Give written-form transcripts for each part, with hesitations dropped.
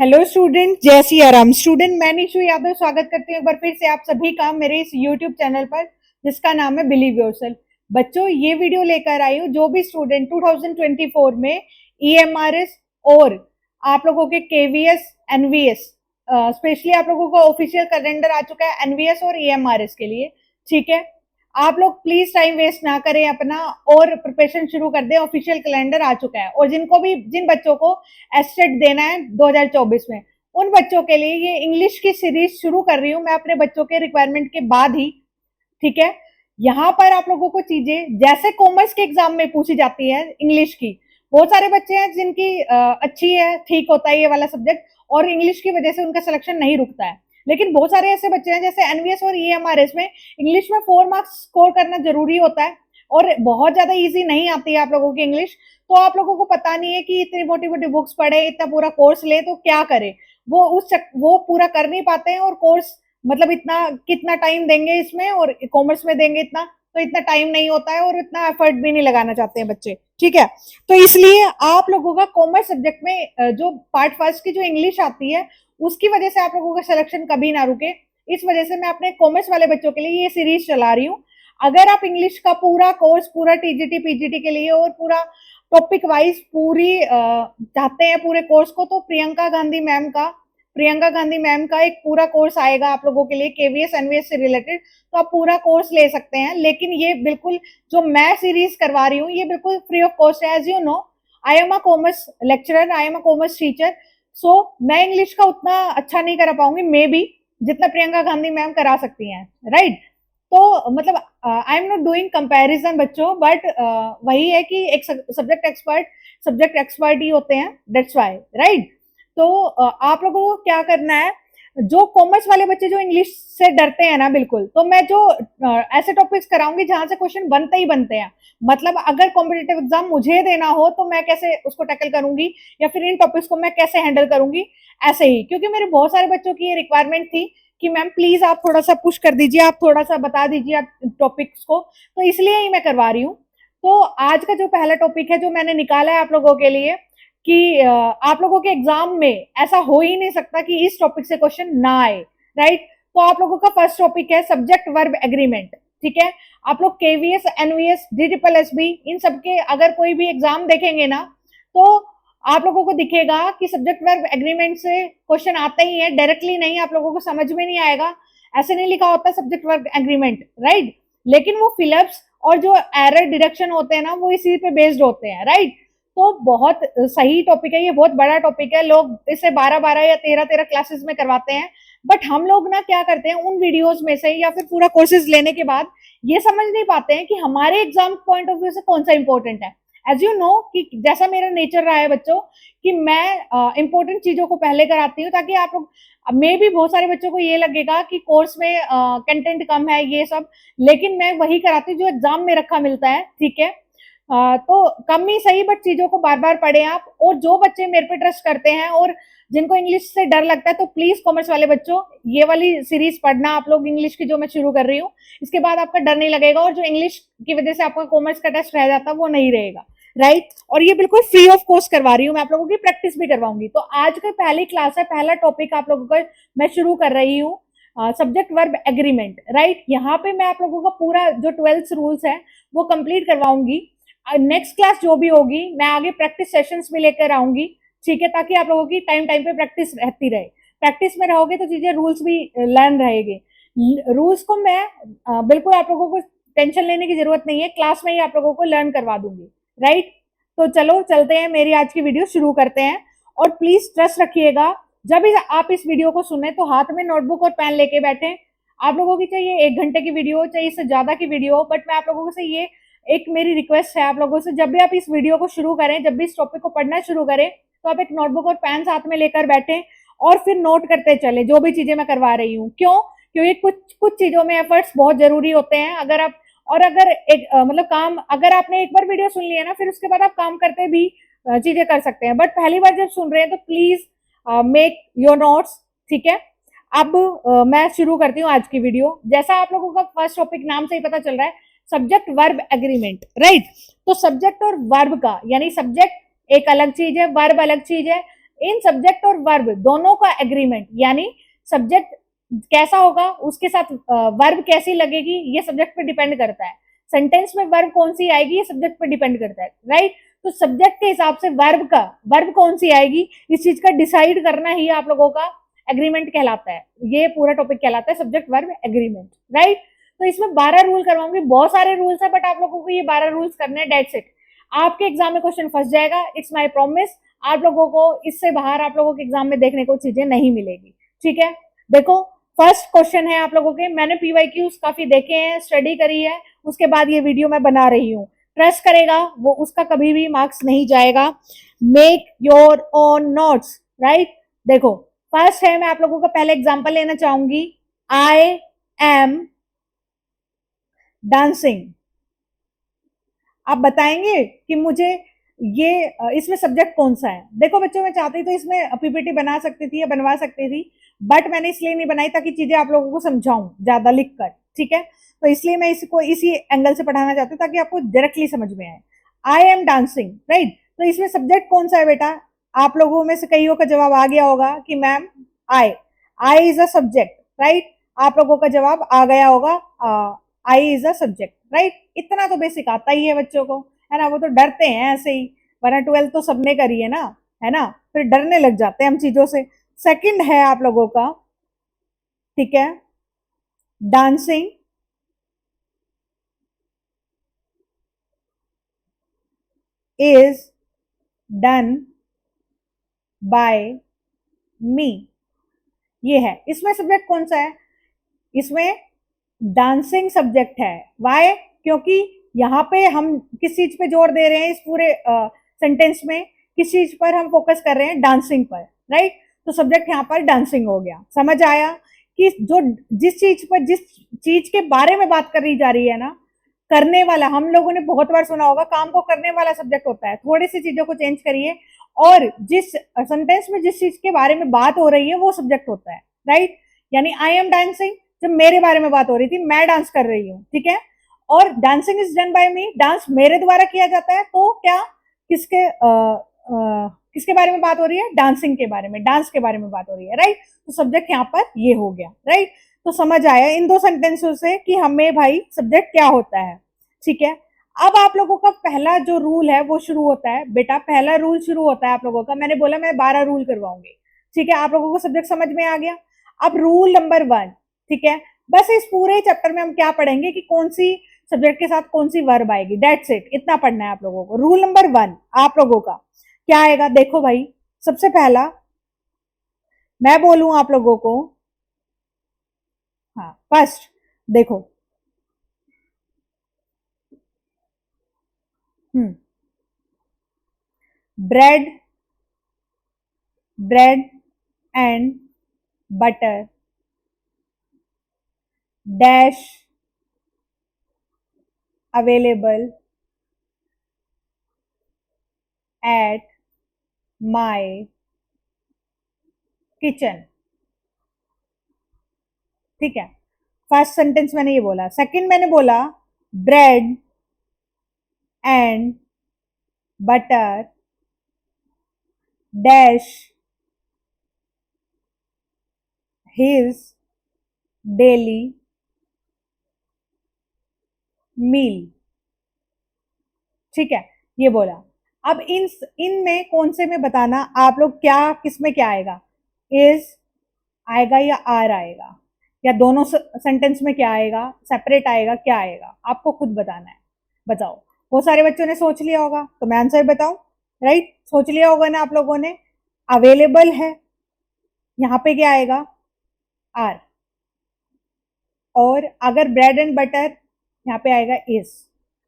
Hello student, जय Siya Ram. Student, मैं निशु यादव स्वागत करती हूँ एक बार फिर से आप सभी का मेरे इस यूट्यूब चैनल पर जिसका नाम है बिलीव योरसेल्फ। बच्चों, ये वीडियो लेकर आई हूँ जो भी स्टूडेंट 2024 में ईएमआरएस और आप लोगों के केवीएस एनवीएस, स्पेशली आप लोगों का ऑफिशियल कैलेंडर आ चुका है एनवीएस और ईएमआरएस के लिए। ठीक है, आप लोग प्लीज टाइम वेस्ट ना करें अपना और प्रिपरेशन शुरू कर दें। ऑफिशियल कैलेंडर आ चुका है और जिन बच्चों को एस्टेट देना है 2024 में, उन बच्चों के लिए ये इंग्लिश की सीरीज शुरू कर रही हूँ मैं अपने बच्चों के रिक्वायरमेंट के बाद ही। ठीक है, यहाँ पर आप लोगों को चीजें जैसे कॉमर्स के एग्जाम में पूछी जाती है इंग्लिश की, बहुत सारे बच्चे हैं जिनकी अच्छी है, ठीक होता है ये वाला सब्जेक्ट और इंग्लिश की वजह से उनका सिलेक्शन नहीं रुकता है। लेकिन बहुत सारे ऐसे बच्चे हैं जैसे एनवीएस और ईएमआरएस में इंग्लिश में 4 मार्क्स स्कोर करना जरूरी होता है और बहुत ज्यादा इजी नहीं आती है आप लोगों की इंग्लिश। तो आप लोगों को पता नहीं है कि इतनी मोटी मोटी बुक्स पढ़े, इतना पूरा कोर्स ले तो क्या करे, वो पूरा कर नहीं पाते हैं। और कोर्स मतलब इतना कितना टाइम देंगे इसमें, और कॉमर्स में देंगे इतना, तो इतना टाइम नहीं होता है और इतना एफर्ट भी नहीं लगाना चाहते हैं बच्चे। ठीक है, तो इसलिए आप लोगों का कॉमर्स सब्जेक्ट में जो पार्ट फर्स्ट की जो इंग्लिश आती है उसकी वजह से आप लोगों का सिलेक्शन कभी ना रुके। इस वजह से मैं अपने कॉमर्स वाले बच्चों के लिए ये सीरीज चला रही हूँ। अगर आप इंग्लिश का पूरा कोर्स पूरा टीजीटी पीजीटी के लिए और पूरा टॉपिक वाइज पूरी चाहते हैं पूरे कोर्स को, तो प्रियंका गांधी मैम का एक पूरा कोर्स आएगा आप लोगों के लिए केवीएस एनवीएस से रिलेटेड, तो आप पूरा कोर्स ले सकते हैं। लेकिन ये बिल्कुल जो मैं सीरीज करवा रही हूँ ये बिल्कुल फ्री ऑफ कॉस्ट है। As you know, I am a commerce lecturer, I am a commerce teacher, so मैं इंग्लिश का उतना अच्छा नहीं करा पाऊंगी मे बी जितना प्रियंका गांधी मैम करा सकती हैं, राइट। तो मतलब I am not doing comparison बच्चों, बट वही है कि एक सब्जेक्ट एक्सपर्ट ही होते हैं, दैट्स व्हाई, राइट। तो आप लोगों को क्या करना है, जो कॉमर्स वाले बच्चे जो इंग्लिश से डरते हैं ना, बिल्कुल, तो मैं जो ऐसे टॉपिक्स कराऊंगी जहां से क्वेश्चन बनते ही बनते हैं। मतलब अगर कॉम्पिटेटिव एग्जाम मुझे देना हो तो मैं कैसे उसको टैकल करूंगी या फिर इन टॉपिक्स को मैं कैसे हैंडल करूंगी, ऐसे ही। क्योंकि मेरे बहुत सारे बच्चों की ये रिक्वायरमेंट थी कि मैम प्लीज आप थोड़ा सा पुश कर दीजिए, आप थोड़ा सा बता दीजिए आप टॉपिक्स को, तो इसलिए ही मैं करवा रही हूँ। तो आज का जो पहला टॉपिक है जो मैंने निकाला है आप लोगों के लिए कि आप लोगों के एग्जाम में ऐसा हो ही नहीं सकता कि इस टॉपिक से क्वेश्चन ना आए, राइट। तो आप लोगों का फर्स्ट टॉपिक है सब्जेक्ट वर्ब एग्रीमेंट। ठीक है, आप लोग केवीएस एनवीएस डीटीपीएलएसबी इन सबके अगर कोई भी एग्जाम देखेंगे ना, तो आप लोगों को दिखेगा कि सब्जेक्ट वर्ब एग्रीमेंट से क्वेश्चन आते ही है, डायरेक्टली नहीं, आप लोगों को समझ में नहीं आएगा, ऐसे नहीं लिखा होता सब्जेक्ट वर्ब एग्रीमेंट, राइट। लेकिन वो फिलअप्स और जो एरर डिडक्शन होते हैं ना, वो इसी पे बेस्ड होते हैं, राइट। तो बहुत सही टॉपिक है, ये बहुत बड़ा टॉपिक है, लोग इसे 12-12 या 13-13 क्लासेस में करवाते हैं। बट हम लोग ना क्या करते हैं, उन वीडियोस में से या फिर पूरा कोर्सेज लेने के बाद ये समझ नहीं पाते हैं कि हमारे एग्जाम पॉइंट ऑफ व्यू से कौन सा इंपॉर्टेंट है। एज यू नो कि जैसा मेरा नेचर रहा है बच्चों कि मैं इंपॉर्टेंट चीजों को पहले कराती हूँ, ताकि आप लोग मे भी बहुत सारे बच्चों को ये लगेगा कि कोर्स में कंटेंट कम है ये सब, लेकिन मैं वही कराती हूँ जो एग्जाम में रखा मिलता है। ठीक है, तो कम ही सही बट चीजों को बार बार पढ़ें आप। और जो बच्चे मेरे पे ट्रस्ट करते हैं और जिनको इंग्लिश से डर लगता है, तो प्लीज कॉमर्स वाले बच्चों ये वाली सीरीज पढ़ना आप लोग, इंग्लिश की जो मैं शुरू कर रही हूँ। इसके बाद आपका डर नहीं लगेगा और जो इंग्लिश की वजह से आपका कॉमर्स का टेस्ट रह जाता वो नहीं रहेगा, राइट। और ये बिल्कुल फ्री ऑफ कॉस्ट करवा रही हूँ मैं, आप लोगों की प्रैक्टिस भी करवाऊंगी। तो आज की पहली क्लास है, पहला टॉपिक आप लोगों का मैं शुरू कर रही हूँ, सब्जेक्ट वर्ब एग्रीमेंट, राइट। यहाँ पे मैं आप लोगों का पूरा जो 12 रूल्स है वो कंप्लीट करवाऊंगी। नेक्स्ट क्लास जो भी होगी मैं आगे प्रैक्टिस सेशंस भी लेकर आऊंगी, ठीक है, ताकि आप लोगों की टाइम टाइम पे प्रैक्टिस रहती रहे। प्रैक्टिस में रहोगे तो चीजें रूल्स भी लर्न रहेंगे। रूल्स को मैं बिल्कुल आप लोगों को टेंशन लेने की जरूरत नहीं है, क्लास में ही आप लोगों को लर्न करवा दूंगी, राइट। तो चलो चलते हैं, मेरी आज की वीडियो शुरू करते हैं। और प्लीज ट्रस्ट रखिएगा, जब भी आप इस वीडियो को सुने तो हाथ में नोटबुक और पेन लेके बैठे। आप लोगों की चाहिए 1 घंटे की वीडियो, चाहिए इससे ज्यादा की वीडियो, बट मैं आप लोगों से ये एक मेरी रिक्वेस्ट है आप लोगों से, जब भी आप इस वीडियो को शुरू करें, जब भी इस टॉपिक को पढ़ना शुरू करें, तो आप एक नोटबुक और पेन साथ में लेकर बैठे और फिर नोट करते चले जो भी चीजें मैं करवा रही हूँ। क्यों? क्योंकि कुछ कुछ चीजों में एफर्ट्स बहुत जरूरी होते हैं। अगर आप अगर एक मतलब काम, अगर आपने एक बार वीडियो सुन लिया ना, फिर उसके बाद आप काम करते भी चीजें कर सकते हैं। बट पहली बार जब सुन रहे हैं तो प्लीज मेक योर नोट्स, ठीक है। अब मैं शुरू करती हूँ आज की वीडियो। जैसा आप लोगों का फर्स्ट टॉपिक नाम से ही पता चल रहा है, सब्जेक्ट वर्ब एग्रीमेंट, राइट। तो सब्जेक्ट और वर्ब का, यानी सब्जेक्ट एक अलग चीज है, वर्ब अलग चीज है। इन सब्जेक्ट और वर्ब दोनों का एग्रीमेंट, यानी सब्जेक्ट कैसा होगा उसके साथ वर्ब कैसी लगेगी ये सब्जेक्ट पे डिपेंड करता है, सेंटेंस में वर्ब कौन सी आएगी ये सब्जेक्ट पे डिपेंड करता है, राइट। तो सब्जेक्ट के हिसाब से वर्ब कौन सी आएगी इस चीज का डिसाइड करना ही आप लोगों का एग्रीमेंट कहलाता है, ये पूरा टॉपिक कहलाता है सब्जेक्ट वर्ब एग्रीमेंट, राइट। तो इसमें 12 रूल करवाऊंगी, बहुत सारे रूल्स है बट आप लोगों को ये 12 रूल्स करने हैं, डेट्स इट। आपके एग्जाम में क्वेश्चन फंस जाएगा, इट्स माय प्रॉमिस, आप लोगों को इससे बाहर आप लोगों के एग्जाम में देखने को चीजें नहीं मिलेगी, ठीक है। देखो फर्स्ट क्वेश्चन है आप लोगों के, मैंने पीवाईक्यूज काफी देखे हैं, स्टडी करी है, उसके बाद ये वीडियो मैं बना रही हूँ, ट्रस्ट करेगा वो उसका कभी भी मार्क्स नहीं जाएगा। Make your own notes, right. देखो फर्स्ट है, मैं आप लोगों का पहले एग्जांपल लेना चाहूंगी, आई एम डांसिंग। आप बताएंगे कि मुझे ये इसमें सब्जेक्ट कौन सा है। देखो बच्चों मैं चाहती तो इसमें पीपीटी बना सकती थी या बनवा सकती थी, बट मैंने इसलिए नहीं बनाई ताकि चीजें आप लोगों को समझाऊं ज्यादा लिख कर, ठीक है। तो इसलिए मैं इसको इसी एंगल से पढ़ाना चाहती हूँ ताकि आपको डायरेक्टली समझ में आए। I am dancing, right. तो इसमें सब्जेक्ट कौन सा है बेटा, आप लोगों में से कईयों का जवाब आ गया होगा कि ma'am I is a subject, right. आप लोगों का जवाब आ गया होगा I is a subject, right. इतना तो बेसिक आता ही है बच्चों को, है ना, वो तो डरते हैं ऐसे ही, वरना 12 तो सबने करी है ना, फिर डरने लग जाते हैं हम चीजों से। सेकंड है आप लोगों का, ठीक है, डांसिंग इज डन बाय मी, ये है। इसमें सब्जेक्ट कौन सा है, इसमें डांसिंग सब्जेक्ट है, वाई, क्योंकि यहाँ पे हम किस चीज पे जोर दे रहे हैं, इस पूरे सेंटेंस में किस चीज पर हम फोकस कर रहे हैं, डांसिंग पर, राइट। तो सब्जेक्ट यहाँ पर डांसिंग हो गया। समझ आया कि जो जिस चीज के बारे में बात करी जा रही है ना, करने वाला, हम लोगों ने बहुत बार सुना होगा काम को करने वाला सब्जेक्ट होता है, थोड़ी सी चीजों को चेंज करिए और जिस सेंटेंस में जिस चीज के बारे में बात हो रही है वो सब्जेक्ट होता है, राइट। यानी आई एम डांसिंग, जब मेरे बारे में बात हो रही थी, मैं डांस कर रही हूँ, ठीक है, और dancing is done by me, dance मेरे द्वारा किया जाता है, तो क्या किसके बारे में बात हो रही है, डांसिंग के बारे में, डांस के बारे में बात हो रही है, राइट। तो सब्जेक्ट यहाँ पर ये हो गया, राइट। तो समझ आया इन दो सेंटेंसों से कि हमें भाई सब्जेक्ट क्या होता है, ठीक है। अब आप लोगों का पहला जो रूल है वो शुरू होता है बेटा, पहला रूल शुरू होता है आप लोगों का, मैंने बोला मैं 12 रूल करवाऊंगी, ठीक है। आप लोगों को सब्जेक्ट समझ में आ गया। अब रूल नंबर 1, ठीक है, बस इस पूरे चैप्टर में हम क्या पढ़ेंगे कि कौन सी सब्जेक्ट के साथ कौन सी वर्ब आएगी, दैट्स इट, इतना पढ़ना है आप लोगों को। रूल नंबर 1 आप लोगों का क्या आएगा, देखो भाई, सबसे पहला मैं बोलूं आप लोगों को, हाँ फर्स्ट देखो, bread and butter dash available at my kitchen, ठीक है। फर्स्ट सेंटेंस मैंने ये बोला। सेकंड मैंने बोला bread and butter dash his daily meal, ठीक है, ये बोला। अब इनमें कौन से में बताना आप लोग, क्या किसमें क्या आएगा, इज आएगा या आर आएगा, या दोनों सेंटेंस में क्या आएगा, सेपरेट आएगा, क्या आएगा, आपको खुद बताना है, बताओ। बहुत सारे बच्चों ने सोच लिया होगा तो मैं आंसर बताऊं, राइट, सोच लिया होगा ना आप लोगों ने। अवेलेबल है, यहाँ पे क्या आएगा, आर, और अगर ब्रेड एंड बटर, यहाँ पे आएगा इज।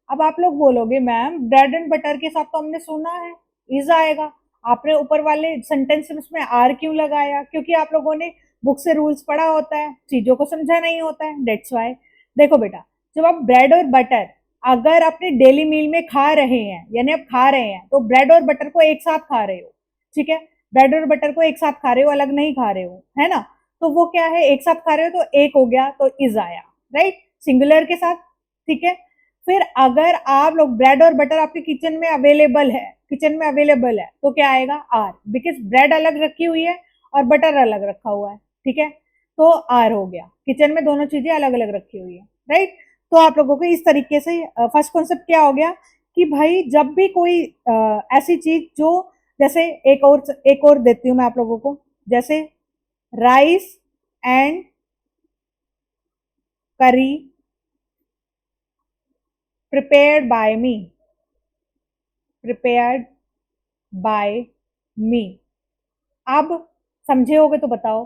अब आप लोग बोलोगे मैम ब्रेड एंड बटर के साथ तो हमने सुना है इज आएगा, आपने ऊपर वाले सेंटेंस में उसमें आर क्यों लगाया, क्योंकि आप लोगों ने बुक से रूल्स पढ़ा होता है, चीजों को समझा नहीं होता है, डेट्स वाई। देखो बेटा, जब आप ब्रेड और बटर अगर अपने डेली मील में खा रहे हैं, यानी आप खा रहे हैं, तो ब्रेड और बटर को एक साथ खा रहे हो, ठीक है, ब्रेड और बटर को एक साथ खा रहे हो, अलग नहीं खा रहे हो, है ना। तो वो क्या है, एक साथ खा रहे हो तो एक हो गया, तो इज आया, राइट, सिंगुलर के साथ, ठीक है। फिर अगर आप लोग ब्रेड और बटर आपके किचन में अवेलेबल है, किचन में अवेलेबल है, तो क्या आएगा आर, बिकॉज ब्रेड अलग रखी हुई है और बटर अलग रखा हुआ है, ठीक है, तो आर हो गया, किचन में दोनों चीजें अलग अलग रखी हुई है, राइट। तो आप लोगों को इस तरीके से फर्स्ट कॉन्सेप्ट क्या हो गया कि भाई जब भी कोई ऐसी चीज जो, जैसे एक और देती हूं मैं आप लोगों को, जैसे राइस एंड करी prepared by me, prepared by me। अब समझे होगे तो बताओ,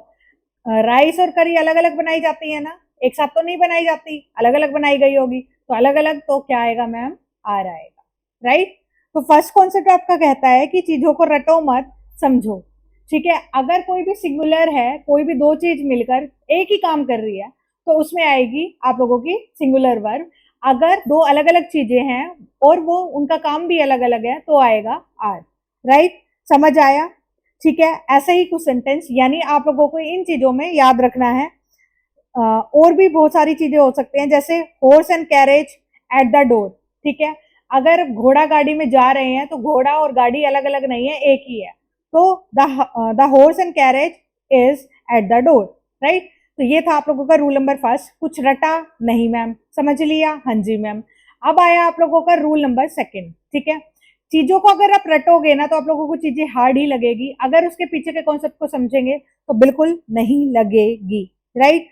राइस और करी अलग अलग बनाई जाती है ना, एक साथ तो नहीं बनाई जाती, अलग अलग बनाई गई होगी, तो अलग अलग तो क्या आएगा मैम, आर आएगा, राइट। तो फर्स्ट कॉन्सेप्ट आपका कहता है कि चीजों को रटो मत, समझो, ठीक है। अगर कोई भी सिंगुलर है, कोई भी दो चीज मिलकर एक ही काम कर रही है, तो उसमें आएगी आप लोगों की सिंगुलर वर्ब। अगर दो अलग अलग चीजें हैं और वो उनका काम भी अलग अलग है, तो आएगा आर, राइट। समझ आया, ठीक है। ऐसे ही कुछ सेंटेंस, यानी आप लोगों को इन चीजों में याद रखना है। और भी बहुत सारी चीजें हो सकते हैं, जैसे horse and carriage at the door, ठीक है। अगर घोड़ा गाड़ी में जा रहे हैं, तो घोड़ा और गाड़ी अलग अलग नहीं है, एक ही है, तो the horse and carriage is at the door, right. तो ये था आप लोगों का रूल नंबर फर्स्ट। कुछ रटा नहीं मैम, समझ लिया, हाँ जी मैम। अब आया आप लोगों का रूल नंबर सेकंड, ठीक है। चीजों को अगर आप रटोगे ना, तो आप लोगों को चीजें हार्ड ही लगेगी, अगर उसके पीछे के कॉन्सेप्ट को समझेंगे तो बिल्कुल नहीं लगेगी, राइट।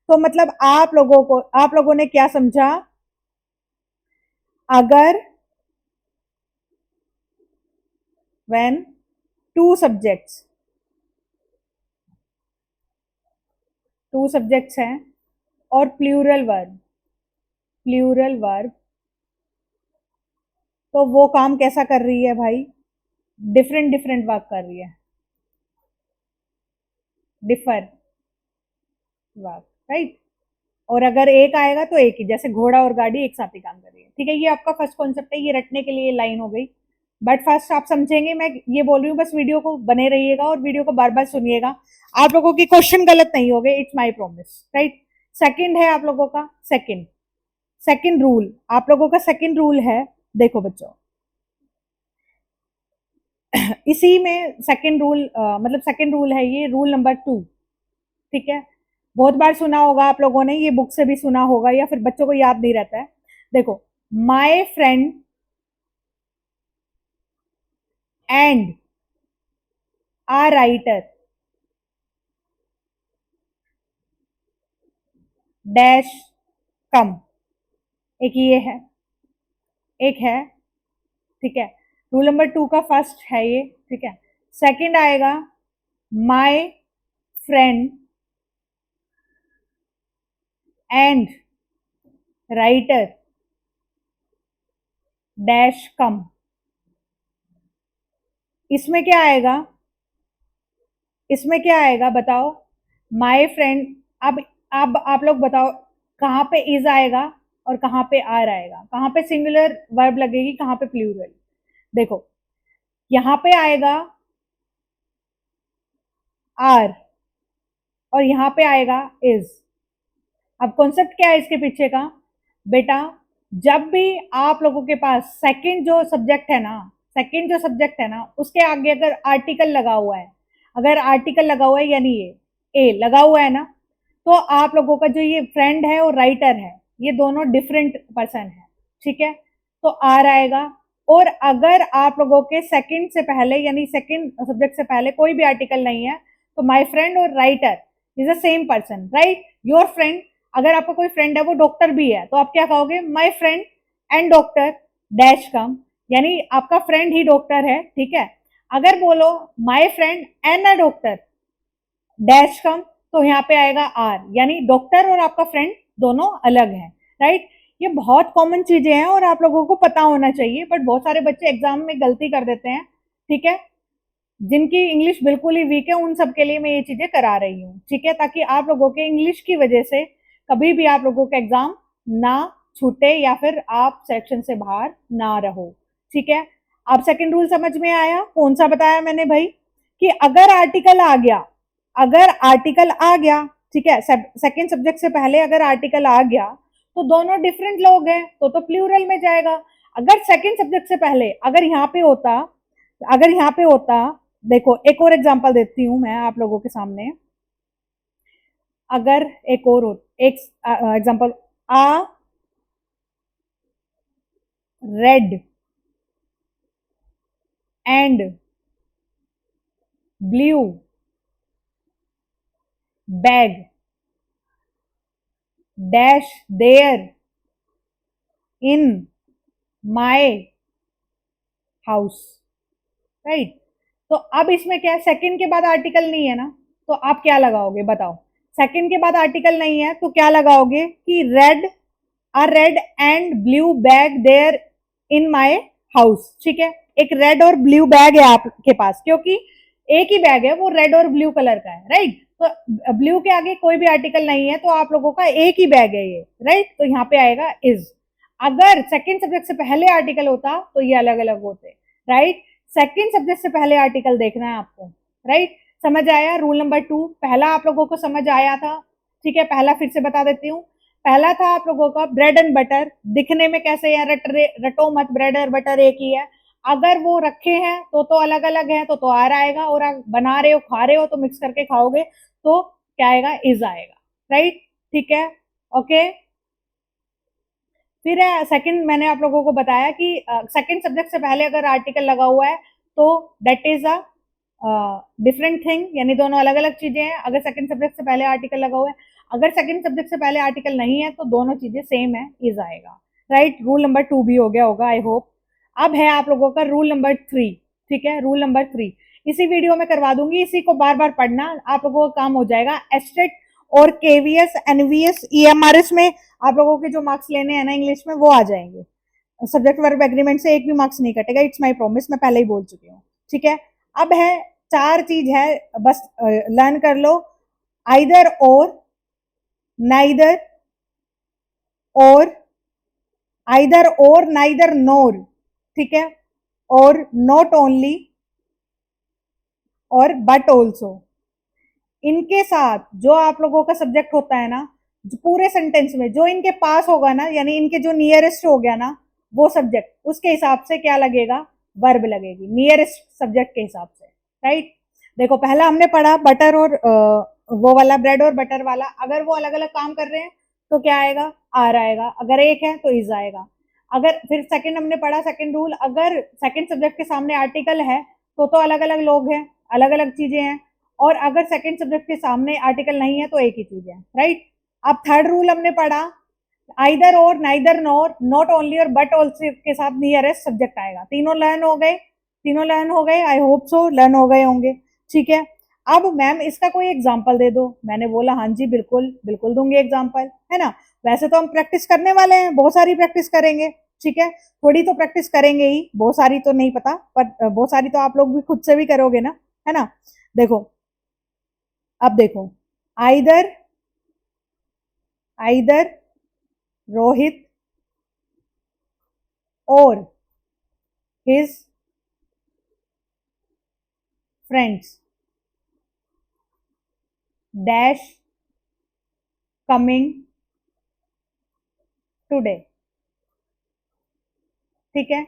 तो मतलब आप लोगों ने क्या समझा, अगर when two subjects हैं और प्लूरल वर्ब, तो वो काम कैसा कर रही है भाई, डिफरेंट डिफरेंट वर्क कर रही है, डिफर वर्क, राइट। और अगर एक आएगा तो एक ही, जैसे घोड़ा और गाड़ी एक साथ ही काम कर रही है, ठीक है। ये आपका फर्स्ट कॉन्सेप्ट है, ये रटने के लिए लाइन हो गई, बट फर्स्ट आप समझेंगे, मैं ये बोल रही हूँ, बस वीडियो को बने रहिएगा और वीडियो को बार बार सुनिएगा, आप लोगों के क्वेश्चन गलत नहीं हो गए, it's my promise, right. Second है आप लोगों का सेकंड रूल, आप लोगों का सेकंड रूल है, देखो बच्चों, इसी में सेकंड रूल मतलब सेकंड रूल है ये, रूल नंबर 2, ठीक है। बहुत बार सुना होगा आप लोगों ने, ये बुक से भी सुना होगा, या फिर बच्चों को याद नहीं रहता है। देखो, my friend and a writer dash come, एक ये है, एक है, ठीक है। रूल नंबर 2 का फर्स्ट है ये, ठीक है। सेकंड आएगा my friend and writer dash come, इसमें क्या आएगा, इसमें क्या आएगा बताओ, माय फ्रेंड। अब आप लोग बताओ, कहाँ पे इज आएगा और कहाँ पे आर आएगा, कहाँ पे सिंगुलर वर्ब लगेगी, कहाँ पे प्लूरल। देखो, यहाँ पे आएगा आर और यहाँ पे आएगा इज। अब कॉन्सेप्ट क्या है इसके पीछे का, बेटा, जब भी आप लोगों के पास सेकंड जो सब्जेक्ट है ना, उसके आगे अगर आर्टिकल लगा हुआ है, अगर आर्टिकल लगा हुआ है, यानी ये ए लगा हुआ है ना, तो आप लोगों का जो ये फ्रेंड है और राइटर है, ये दोनों डिफरेंट पर्सन है, ठीक है, तो आर आएगा। और अगर आप लोगों के सेकंड से पहले, यानी सेकंड सब्जेक्ट से पहले कोई भी आर्टिकल नहीं है, तो माय फ्रेंड और writer is the same person, right. Your friend, अगर आपका कोई फ्रेंड है वो डॉक्टर भी है, तो आप क्या कहोगे, my friend and doctor dash come, यानी आपका फ्रेंड ही डॉक्टर है, ठीक है। अगर बोलो my friend and a doctor dash come, तो यहाँ पे आएगा आर, यानी डॉक्टर और आपका फ्रेंड दोनों अलग हैं, राइट। ये बहुत कॉमन चीजें हैं और आप लोगों को पता होना चाहिए, बट बहुत सारे बच्चे एग्जाम में गलती कर देते हैं, ठीक है। जिनकी इंग्लिश बिल्कुल ही वीक है, उन सब के लिए मैं ये चीजें करा रही हूँ, ठीक है, ताकि आप लोगों के इंग्लिश की वजह से कभी भी आप लोगों का एग्जाम ना छूटे या फिर आप सेक्शन से बाहर ना रहो, ठीक है। आप सेकंड रूल समझ में आया, कौन सा बताया मैंने भाई, कि अगर आर्टिकल आ गया, ठीक है, सेकंड सब्जेक्ट से पहले अगर आर्टिकल आ गया, तो दोनों डिफरेंट लोग हैं, तो प्लूरल में जाएगा। अगर सेकंड सब्जेक्ट से पहले अगर यहाँ पे होता अगर यहाँ पे होता, देखो एक और एग्जांपल देती हूं मैं आप लोगों के सामने। अगर एक और एक example, a red and blue bag dash there in my house, right. तो अब इसमें क्या है, सेकंड के बाद आर्टिकल नहीं है ना, तो आप क्या लगाओगे बताओ। सेकंड के बाद आर्टिकल नहीं है तो क्या लगाओगे कि red, a red and blue bag there in my house, ठीक है। एक रेड और ब्लू बैग है आपके पास, क्योंकि एक ही बैग है वो रेड और ब्लू कलर का है, राइट। तो ब्लू के आगे कोई भी आर्टिकल नहीं है तो आप लोगों का एक ही बैग है ये, राइट। तो यहाँ पे आएगा इज। अगर सेकंड सब्जेक्ट से पहले आर्टिकल होता तो ये अलग अलग होते, राइट। सेकंड सब्जेक्ट से पहले आर्टिकल देखना है आपको, राइट। समझ आया रूल नंबर 2? पहला आप लोगों को समझ आया था, ठीक है। पहला फिर से बता देती हूँ। पहला था आप लोगों का ब्रेड एंड बटर, दिखने में कैसे है, रटो मत, ब्रेड और बटर एक ही है। अगर वो रखे हैं तो अलग अलग है तो आर आएगा, और बना रहे हो खा रहे हो तो मिक्स करके खाओगे तो क्या आएगा, इज आएगा, राइट। ठीक है, ओके। फिर सेकंड मैंने आप लोगों को बताया कि सेकंड सब्जेक्ट से पहले अगर आर्टिकल लगा हुआ है तो that is a different thing, यानी दोनों अलग अलग चीजें हैं अगर सेकंड सब्जेक्ट से पहले आर्टिकल लगा हुआ है। अगर सेकंड सब्जेक्ट से पहले आर्टिकल नहीं है तो दोनों चीजें सेम है, इज आएगा, राइट। रूल नंबर 2 भी हो गया होगा आई होप। अब है आप लोगों का रूल नंबर 3, ठीक है। रूल नंबर 3 इसी वीडियो में करवा दूंगी, इसी को बार बार पढ़ना, आप लोगों का काम हो जाएगा। एस्टेट और केवीएस एनवीएस ईएमआरएस में आप लोगों के जो मार्क्स लेने हैं ना इंग्लिश में वो आ जाएंगे। सब्जेक्ट वर्ब एग्रीमेंट से एक भी मार्क्स नहीं कटेगा, इट्स माय प्रॉमिस, मैं पहले ही बोल चुकी हूँ, ठीक है। अब है 4 चीज है, बस लर्न कर लो। आइदर और, नाइदर और, आइदर और नाइदर नोर, ठीक है, और नॉट ओनली और बट ऑल्सो। इनके साथ जो आप लोगों का सब्जेक्ट होता है ना, जो पूरे सेंटेंस में जो इनके पास होगा ना, यानी इनके जो नियरेस्ट हो गया ना वो सब्जेक्ट, उसके हिसाब से क्या लगेगा, वर्ब लगेगी, नियरेस्ट सब्जेक्ट के हिसाब से, राइट। देखो पहला हमने पढ़ा बटर और वो वाला ब्रेड और बटर वाला, अगर वो अलग अलग काम कर रहे हैं तो क्या आएगा, आर आएगा। अगर एक है तो इज आएगा। अगर फिर सेकंड हमने पढ़ा, सेकंड रूल, अगर सेकंड सब्जेक्ट के सामने आर्टिकल है तो अलग अलग लोग हैं, अलग अलग चीजें हैं। और अगर सेकंड सब्जेक्ट के सामने आर्टिकल नहीं है तो एक ही चीज है, राइट। अब थर्ड रूल हमने पढ़ा, आइदर और, नाइदर नॉर, नॉट ओनली और बट ऑल्सो के साथ नियरेस्ट सब्जेक्ट आएगा। तीनों लर्न हो गए, तीनों लर्न हो गए, आई होप सो लर्न हो गए होंगे, ठीक है। अब मैम इसका कोई एग्जाम्पल दे दो, मैंने बोला हाँ जी बिल्कुल बिल्कुल दूंगी एग्जाम्पल, है ना। वैसे तो हम प्रैक्टिस करने वाले हैं, बहुत सारी प्रैक्टिस करेंगे, ठीक है। थोड़ी तो प्रैक्टिस करेंगे ही, बहुत सारी तो नहीं पता, पर बहुत सारी तो आप लोग भी खुद से भी करोगे ना, है ना। देखो अब देखो, आइदर, आइदर रोहित और his friends dash coming today, ठीक है।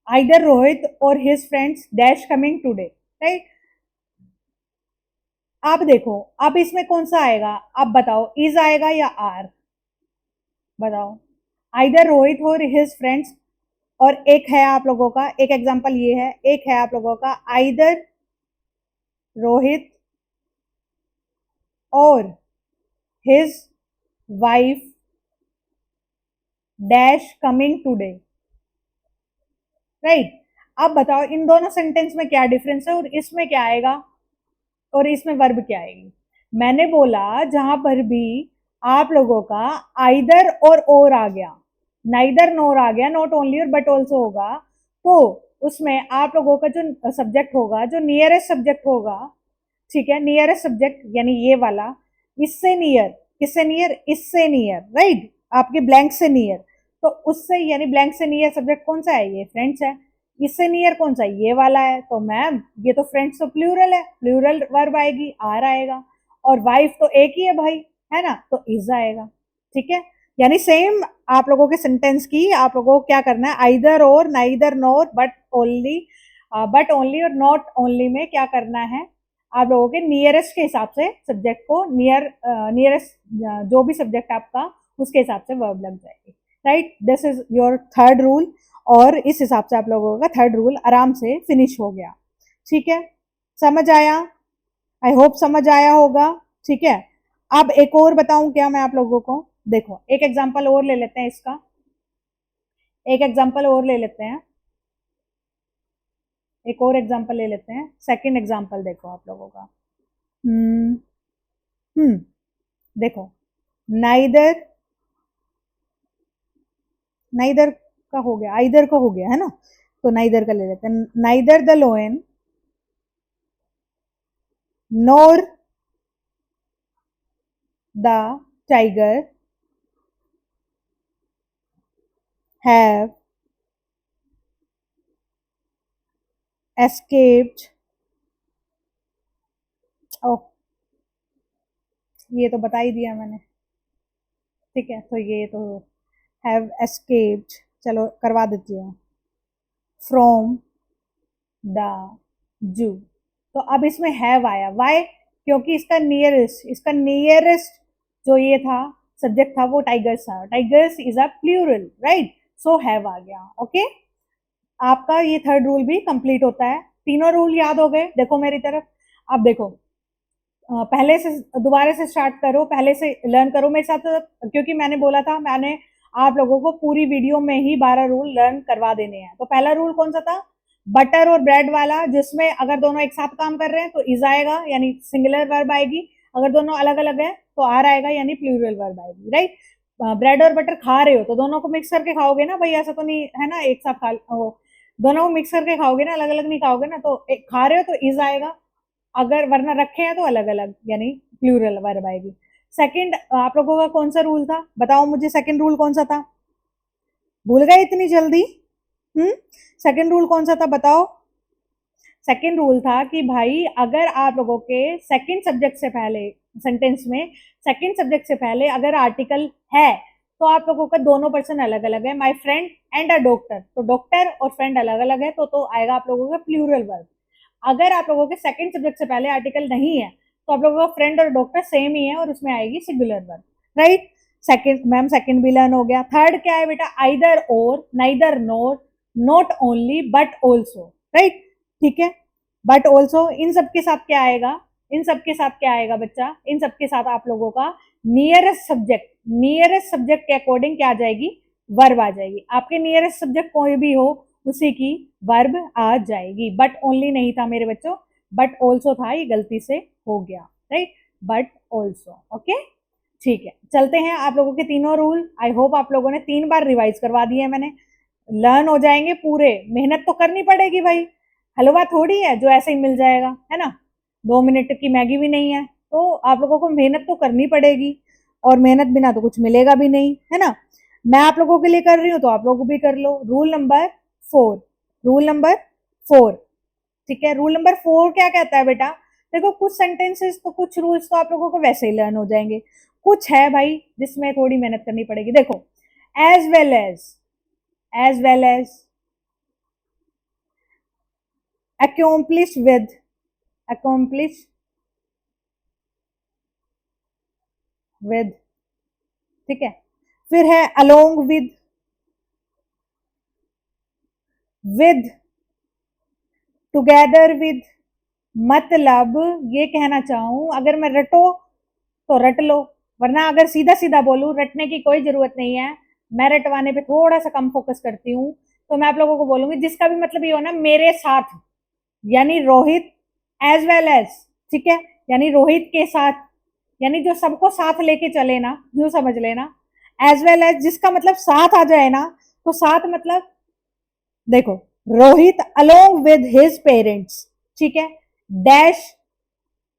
आइदर रोहित और his friends dash coming today, right. अब देखो, अब इसमें कौन सा आएगा, अब बताओ, इज आएगा या आर, बताओ। आइदर रोहित और हिज फ्रेंड्स, और एक है आप लोगों का, एक एग्जांपल ये है, एक है आप लोगों का आइदर रोहित और his wife dash coming today, right. अब बताओ इन दोनों सेंटेंस में क्या डिफरेंस है और इसमें क्या आएगा और इसमें वर्ब क्या आएगी। मैंने बोला जहां पर भी आप लोगों का आइदर और आ गया, नाइदर नोर आ गया, नॉट ओनली और बट ऑल्सो होगा, तो उसमें आप लोगों का जो सब्जेक्ट होगा, जो नियरेस्ट सब्जेक्ट होगा, ठीक है, नियरेस्ट सब्जेक्ट यानी ये वाला, इससे नियर, किससे नियर, इससे नियर, राइट, आपके ब्लैंक से नियर, तो उससे यानी ब्लैंक से नियर सब्जेक्ट कौन सा है, ये फ्रेंड्स है। इससे नियर कौन सा, ये वाला है, तो मैम ये तो फ्रेंड्स तो प्लूरल है, प्लूरल वर्ब आएगी, आर आएगा। और वाइफ तो एक ही है भाई, है ना, तो इज आएगा, ठीक है। यानी सेम आप लोगों के सेंटेंस की आप लोगों को क्या करना है, आइदर और, neither NOR but only, but only और नॉट ओनली में क्या करना है, आप लोगों के नियरेस्ट के हिसाब से सब्जेक्ट को नियरेस्ट जो भी सब्जेक्ट आपका उसके हिसाब से वर्ब लग जाएगी, right. This is your third rule, और इस हिसाब से आप लोगों का थर्ड रूल आराम से फिनिश हो गया। ठीक है, समझ आया? आई होप समझ आया होगा। ठीक है, अब एक और बताऊं क्या मैं आप लोगों को, देखो एक एग्जांपल और ले लेते हैं इसका, एक एग्जांपल और ले लेते हैं, एक और एग्जांपल ले लेते हैं। सेकंड एग्जांपल देखो आप लोगों का, हम्म देखो, नाइदर, नाइदर का हो गया, आइदर का हो गया है ना, तो नाइदर का ले लेते हैं। Neither the लोयन NOR the tiger have escaped, ओह ये तो बता ही दिया मैंने, ठीक है, तो ये तो हैव escaped, चलो करवा देती हूँ, फ्रॉम द जू। तो अब इसमें हैव आया, वाई? क्योंकि इसका नियरेस्ट जो ये था सब्जेक्ट था वो टाइगर्स था, tigers is a plural, right, so have आ गया। ओके, आपका ये थर्ड रूल भी कंप्लीट होता है। तीनों रूल याद हो गए? देखो मेरी तरफ, अब देखो, पहले से दोबारा से स्टार्ट करो, पहले से लर्न करो मेरे साथ, क्योंकि मैंने बोला था मैंने आप लोगों को पूरी वीडियो में ही 12 रूल लर्न करवा देने हैं। तो पहला रूल कौन सा था? बटर और ब्रेड वाला, जिसमें अगर दोनों एक साथ काम कर रहे हैं तो इज आएगा यानी सिंगुलर वर्ब आएगी, अगर दोनों अलग अलग है तो आर आएगा यानी प्लूरल वर्ब आएगी, राइट। ब्रेड और बटर खा रहे हो तो दोनों को मिक्स करके खाओगे ना भाई, ऐसा तो नहीं है ना एक साथ खा, दोनों को मिक्स करके खाओगे ना, अलग अलग नहीं खाओगे ना, तो एक खा रहे हो तो इज आएगा, अगर वरना रखे हैं तो अलग अलग यानी प्लूरल वर्ब आएगी। सेकंड आप लोगों का कौन सा रूल था, बताओ मुझे, सेकंड रूल कौन सा था? भूल गए इतनी जल्दी? सेकंड रूल कौन सा था बताओ? सेकंड रूल था कि भाई अगर आप लोगों के सेकंड सब्जेक्ट से पहले सेंटेंस में सेकंड सब्जेक्ट से पहले अगर आर्टिकल है तो आप लोगों का दोनों पर्सन अलग अलग है, my friend and a doctor, तो डॉक्टर और फ्रेंड अलग अलग है तो आएगा आप लोगों का प्लूरल वर्ब। अगर आप लोगों के सेकंड सब्जेक्ट से पहले आर्टिकल नहीं है तो आप लोगों का फ्रेंड और डॉक्टर सेम ही है और उसमें आएगी singular verb, right. Second ma'am, second भी लर्न हो गया। थर्ड क्या है बेटा? आइदर और, neither NOR, not only but also, right, ठीक है। बट ऑल्सो इन सब के साथ क्या आएगा? इन सब के साथ क्या आएगा बच्चा? इन सब के साथ आप लोगों का नियरेस्ट सब्जेक्ट के अकॉर्डिंग क्या आ जाएगी? वर्ब आ जाएगी। आपके नियरेस्ट सब्जेक्ट कोई भी हो उसी की वर्ब आ जाएगी। बट ओनली नहीं था मेरे बच्चों, बट ऑल्सो था, ये गलती से हो गया, राइट, बट ऑल्सो। ओके, ठीक है, चलते हैं आप लोगों के तीनों रूल। आई होप आप लोगों ने 3 बार रिवाइज करवा दिए मैंने, लर्न हो जाएंगे पूरे। मेहनत तो करनी पड़ेगी भाई, हलवा थोड़ी है जो ऐसे ही मिल जाएगा, है ना, 2 मिनट की मैगी भी नहीं है, तो आप लोगों को मेहनत तो करनी पड़ेगी, और मेहनत बिना तो कुछ मिलेगा भी नहीं, है ना। मैं आप लोगों के लिए कर रही हूँ तो आप लोग भी कर लो। रूल नंबर 4, रूल नंबर 4, ठीक है। रूल नंबर 4 क्या कहता है बेटा? देखो कुछ सेंटेंसेस तो, कुछ रूल्स तो आप लोगों को वैसे ही लर्न हो जाएंगे, कुछ है भाई जिसमें थोड़ी मेहनत करनी पड़ेगी। देखो, as well as, as well as, accomplish with, accomplish with, ठीक है। फिर है along with, together with। मतलब ये कहना चाहूं, अगर मैं रटो तो रट लो, वरना अगर सीधा सीधा बोलूं, रटने की कोई जरूरत नहीं है, मैं रटवाने पे थोड़ा सा कम फोकस करती हूँ, तो मैं आप लोगों को बोलूंगी जिसका भी मतलब ये हो ना, मेरे साथ, यानी रोहित एज वेल एज, ठीक है, यानी रोहित के साथ, यानी जो सबको साथ लेके चले ना, यूं समझ लेना। एज वेल एज जिसका मतलब साथ आ जाए ना, तो साथ मतलब देखो, Rohit along with his parents, ठीक है, dash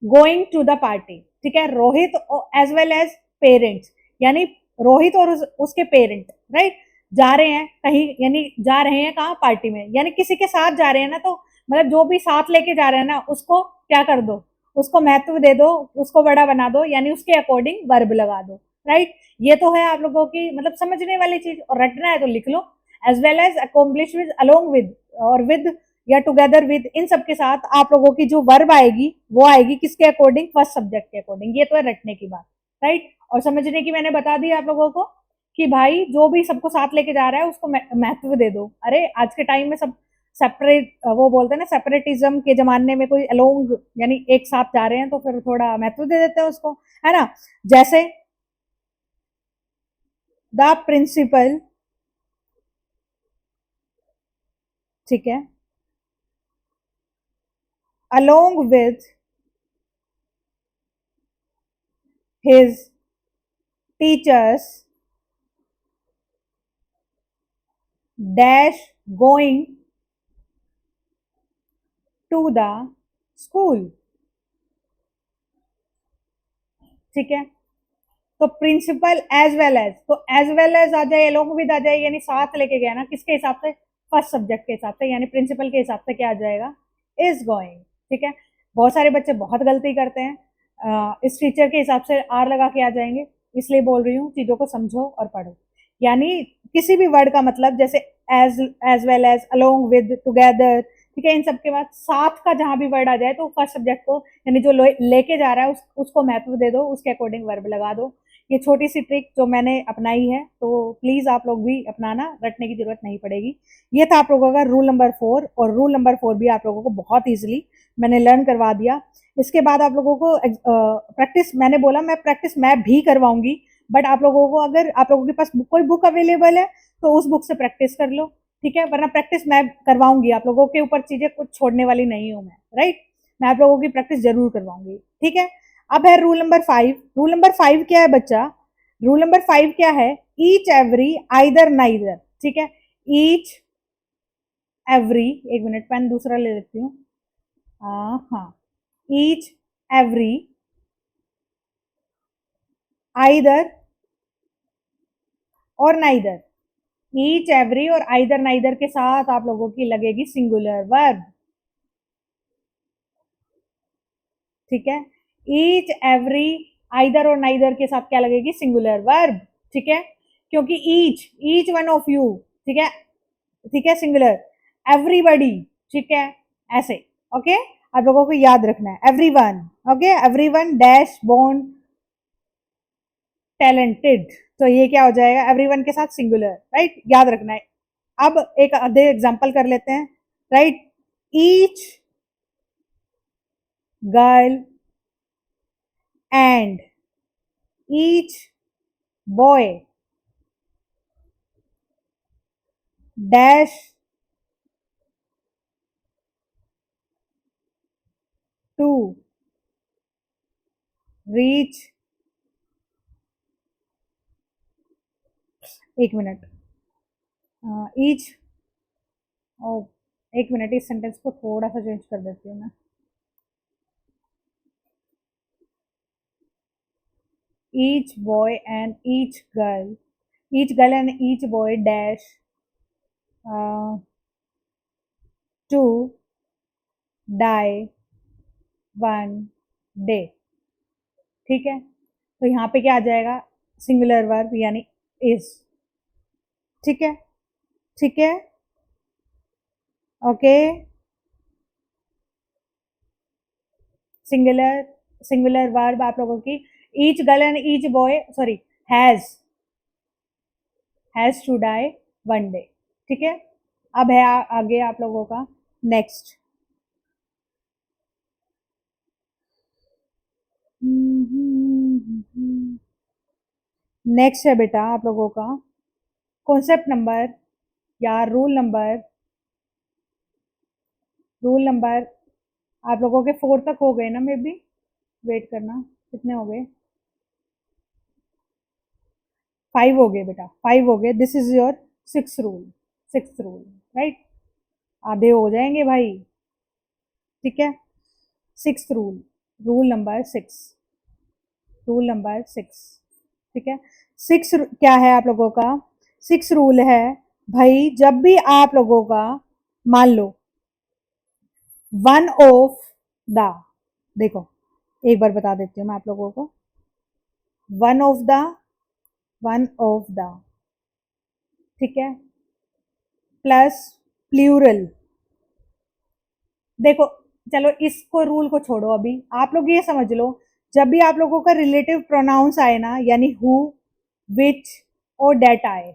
going to the party, ठीक है, Rohit as well as parents, यानी रोहित और उसके पेरेंट, राइट, जा रहे हैं कहीं, यानी जा रहे हैं कहाँ? पार्टी में, यानी किसी के साथ जा रहे हैं ना, तो मतलब जो भी साथ लेके जा रहे हैं ना उसको क्या कर दो, उसको महत्व दे दो, उसको बड़ा बना दो, यानी उसके अकॉर्डिंग वर्ब लगा दो, राइट। ये तो है आप लोगों की मतलब समझने वाली चीज, और रटना है तो लिख लो। As well as, accomplish with, along with, और विद या टुगेदर विद, इन सब के साथ आप लोगों की जो वर्ब आएगी वो आएगी किसके अकॉर्डिंग, फर्स्ट सब्जेक्ट के अकॉर्डिंग। ये तो है रटने की बात, राइट। और समझने की मैंने बता दी आप लोगों को कि भाई जो भी सबको साथ लेके जा रहा है उसको महत्व दे दो। अरे आज के टाइम में सब सेपरेट, वो बोलते हैं ना सेपरेटिज्म के जमाने में कोई अलोंग यानी एक साथ जा रहे हैं तो फिर थोड़ा महत्व दे देते हैं उसको, है ना। जैसे द प्रिंसिपल, ठीक है, along with his teachers dash going to the school, ठीक है। तो प्रिंसिपल एज वेल एज, तो एज वेल एज आ जाए, along with आ जाए, यानी साथ लेके गया ना, किसके हिसाब से, फर्स्ट सब्जेक्ट के हिसाब से, यानी प्रिंसिपल के हिसाब से क्या आ जाएगा, इज गोइंग, ठीक है। बहुत सारे बच्चे बहुत गलती करते हैं, इस टीचर के हिसाब से आर लगा के आ जाएंगे, इसलिए बोल रही हूँ चीजों को समझो और पढ़ो। यानी किसी भी वर्ड का मतलब जैसे as, as well as, along with, together, ठीक है, इन सब के बाद साथ का जहां भी वर्ड आ जाए तो फर्स्ट सब्जेक्ट को यानी जो लेके जा रहा है उसको महत्व दे दो, उसके अकॉर्डिंग वर्ब लगा दो। ये छोटी सी ट्रिक जो मैंने अपनाई है, तो प्लीज आप लोग भी अपनाना, रटने की जरूरत नहीं पड़ेगी। ये था आप लोगों का रूल नंबर 4, और रूल नंबर 4 भी आप लोगों को बहुत इजीली मैंने लर्न करवा दिया। इसके बाद आप लोगों को प्रैक्टिस, मैंने बोला मैं प्रैक्टिस मैप भी करवाऊंगी, बट आप लोगों को अगर आप लोगों के पास कोई बुक अवेलेबल है तो उस बुक से प्रैक्टिस कर लो, ठीक है, वरना प्रैक्टिस मैं करवाऊंगी, आप लोगों के ऊपर चीजें कुछ छोड़ने वाली नहीं हूं मैं, राइट। मैं आप लोगों की प्रैक्टिस जरूर करवाऊंगी, ठीक है। अब है रूल नंबर 5। रूल नंबर 5 क्या है बच्चा, रूल नंबर 5 क्या है, ईच एवरी आइदर नाइदर, ठीक है। ईच एवरी, एक मिनट पेन दूसरा ले लेती हूँ, हाँ, ईच एवरी आइदर और नाइदर, ईच एवरी और आइदर नाइदर के साथ आप लोगों की लगेगी सिंगुलर वर्ब, ठीक है। ईच एवरी आइदर और नाइदर के साथ क्या लगेगी, सिंगुलर वर्ब, ठीक है। क्योंकि each, each one of you, ठीक है, ठीक है, सिंगुलर, एवरीबडी, ठीक है, ऐसे, ओके। आप लोगों को याद रखना है everyone, okay, everyone dash born talented, तो ये क्या हो जाएगा, एवरीवन के साथ सिंगुलर, राइट, याद रखना है। अब एक आधे एग्जांपल कर लेते हैं, right. Each girl and each boy dash to reach, एक मिनट, ईच, ओ, एक मिनट, इस सेंटेंस को थोड़ा सा चेंज कर देती हूँ मैं। each boy and each girl, each girl and each boy dash to die one day, ठीक है। तो यहाँ पे क्या आ जाएगा, सिंगुलर वर्ब यानी इज, ठीक है, ठीक है, ओके। सिंगुलर, सिंगुलर वर्ब आप लोगों की each girl and each boy, sorry, has, has to die one day, ठीक है। अब है आगे आप लोगों का नेक्स्ट, नेक्स्ट है बेटा आप लोगों का कॉन्सेप्ट नंबर या रूल नंबर, रूल नंबर आप लोगों के 4 तक हो गए ना, मे बी, वेट करना, कितने हो गए, 5 हो गए बेटा, 5 हो गए, this is your 6 rule, 6 rule, right, आधे हो जाएंगे भाई, ठीक है। 6 rule, rule number 6, rule number 6, ठीक है। 6 क्या है आप लोगों का, 6 रूल है भाई, जब भी आप लोगों का मान लो वन ऑफ द, देखो एक बार बता देती हूँ मैं आप लोगों को, one of the, one of the, ठीक है, प्लस प्लूरल, देखो चलो इसको रूल को छोड़ो, अभी आप लोग ये समझ लो, जब भी आप लोगों का रिलेटिव प्रोनाउंस आए ना, यानी हु, विच और डेट आए,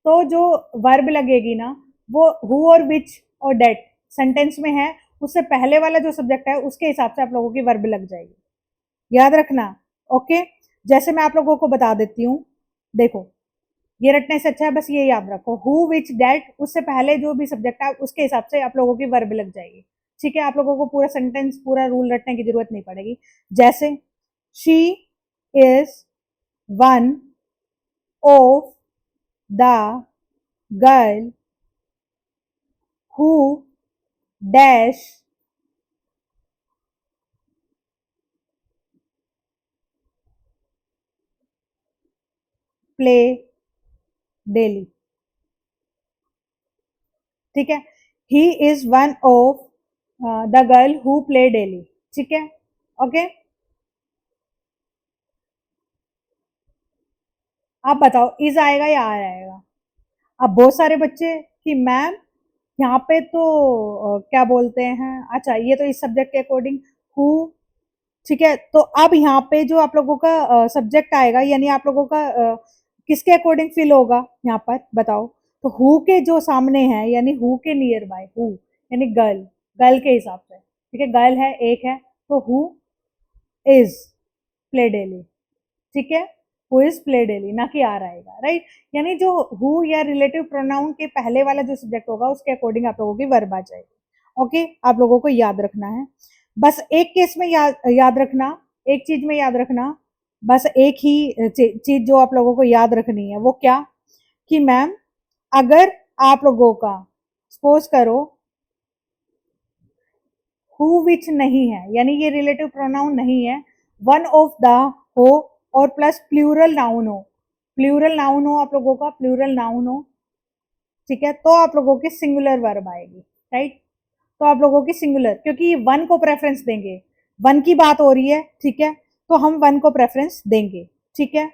तो जो वर्ब लगेगी ना, वो हु और विच और डेट सेंटेंस में है, उससे पहले वाला जो सब्जेक्ट है उसके हिसाब से आप लोगों की वर्ब लग जाएगी, याद रखना। ओके, जैसे मैं आप लोगों को बता देती हूँ, देखो ये रटने से अच्छा है बस ये याद रखो, हु विच डेट, उससे पहले जो भी सब्जेक्ट है उसके हिसाब से आप लोगों की वर्ब लग जाएगी। ठीक है, आप लोगों को पूरा सेंटेंस पूरा रूल रटने की जरूरत नहीं पड़ेगी। जैसे she is one of the girl who dash play daily. ठीक है, ही is one of the girl who play daily. ठीक है, ओके। आप बताओ इज आएगा या आर आएगा? अब बहुत सारे बच्चे कि मैम यहाँ पे तो क्या बोलते हैं, अच्छा ये तो इस सब्जेक्ट के अकॉर्डिंग हु। ठीक है, तो अब यहाँ पे जो आप लोगों का सब्जेक्ट आएगा, यानी आप लोगों का किसके अकॉर्डिंग फिल होगा यहाँ पर बताओ? तो हु के जो सामने है, यानी हु के नियर बाय, हु यानी गर्ल, गर्ल के हिसाब से। ठीक है, गर्ल है एक है, तो हु इज प्ले डेली। ठीक है, हु इज प्ले डेली, ना कि आर आएगा, राइट। यानी जो हु या रिलेटिव प्रोनाउन के पहले वाला जो सब्जेक्ट होगा उसके अकॉर्डिंग आप लोगों की वर्ब आ जाएगी। ओके, आप लोगों को याद रखना है, बस एक केस में याद रखना, एक चीज में याद रखना, बस एक ही चीज जो आप लोगों को याद रखनी है वो क्या, कि मैम अगर आप लोगों का सपोज करो हु विच नहीं है, यानी ये रिलेटिव प्रोनाउन नहीं है, वन ऑफ द हो और प्लस प्लूरल नाउन हो, प्लूरल नाउन हो आप लोगों का, प्लूरल नाउन हो, ठीक है, तो आप लोगों की सिंगुलर वर्ब आएगी, राइट। तो आप लोगों की सिंगुलर, क्योंकि वन को प्रेफरेंस देंगे, वन की बात हो रही है, ठीक है, तो हम वन को प्रेफरेंस देंगे। ठीक है,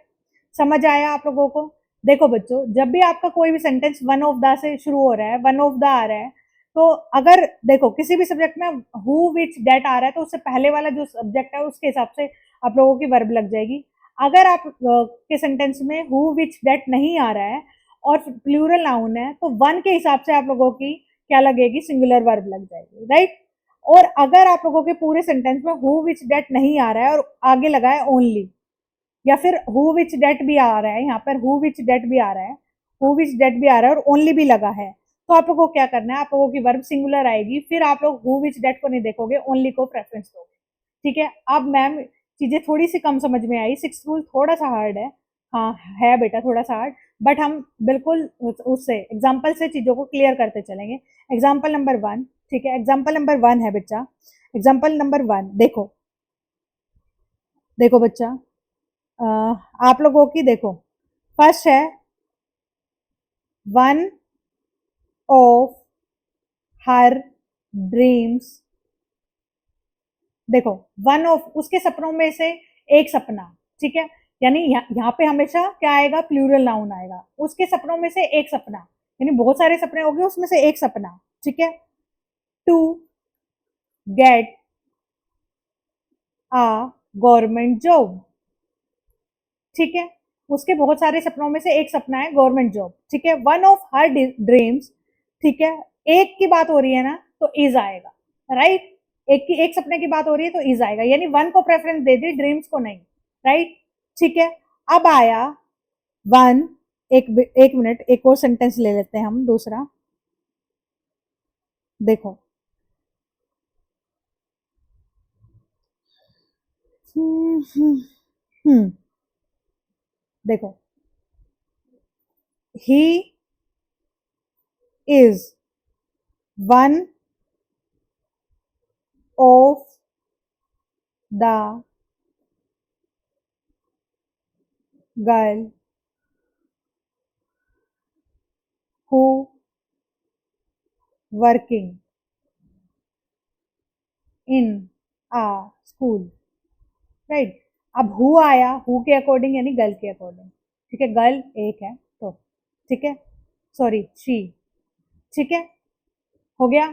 समझ आया आप लोगों को? देखो बच्चों, जब भी आपका कोई भी सेंटेंस वन ऑफ द से शुरू हो रहा है, वन ऑफ द आ रहा है, तो अगर देखो किसी भी सब्जेक्ट में हु विच डेट आ रहा है, तो उससे पहले वाला जो सब्जेक्ट है उसके हिसाब से आप लोगों की वर्ब लग जाएगी। अगर आप के सेंटेंस में हु विच डेट नहीं आ रहा है और प्लूरल नाउन है, तो वन के हिसाब से आप लोगों की क्या लगेगी, सिंगुलर वर्ब लग जाएगी, राइट। और अगर आप लोगों के पूरे सेंटेंस में हु विच डेट नहीं आ रहा है और आगे लगा है ओनली, या फिर हु विच डेट भी आ रहा है, यहाँ पर हु विच डेट भी आ रहा है, हु विच डेट भी आ रहा है और ओनली भी लगा है, तो आप लोगों को क्या करना है, आप लोगों की वर्ब सिंगुलर आएगी, फिर आप लोग हु विच डेट को नहीं देखोगे, ओनली को प्रेफरेंस दोगे। ठीक है, अब मैम चीजें थोड़ी सी कम समझ में आई, सिक्स रूल थोड़ा सा हार्ड है, हाँ है बेटा थोड़ा सा हार्ड, बट हम बिल्कुल उससे एग्जाम्पल से चीजों को क्लियर करते चलेंगे। एग्जाम्पल नंबर वन, ठीक है, एग्जाम्पल नंबर वन है बच्चा, एग्जाम्पल नंबर वन देखो, देखो बच्चा, आप लोगों की देखो, फर्स्ट है वन ऑफ हर ड्रीम्स, देखो वन ऑफ उसके सपनों में से एक सपना, ठीक है, यानी यहाँ पे हमेशा क्या आएगा, प्लूरल नाउन आएगा, उसके सपनों में से एक सपना, यानी बहुत सारे सपने हो गए उसमें से एक सपना। ठीक है, to get a government job, ठीक है, उसके बहुत सारे सपनों में से एक सपना है गवर्नमेंट जॉब। ठीक है, वन ऑफ हर ड्रीम्स, ठीक है, एक की बात हो रही है ना, तो इज आएगा, राइट। एक सपने की बात हो रही है तो इज आएगा, यानी वन को प्रेफरेंस दे दी, ड्रीम्स को नहीं, राइट। ठीक है, अब आया वन, एक मिनट, एक और सेंटेंस ले लेते हैं हम दूसरा, देखो देखो, he is one of the girl who working in a school, right. अब हु आया, हु के अकॉर्डिंग यानी गर्ल के अकॉर्डिंग, ठीक है, गर्ल एक है तो, ठीक है, सॉरी शी, ठीक है, हो गया।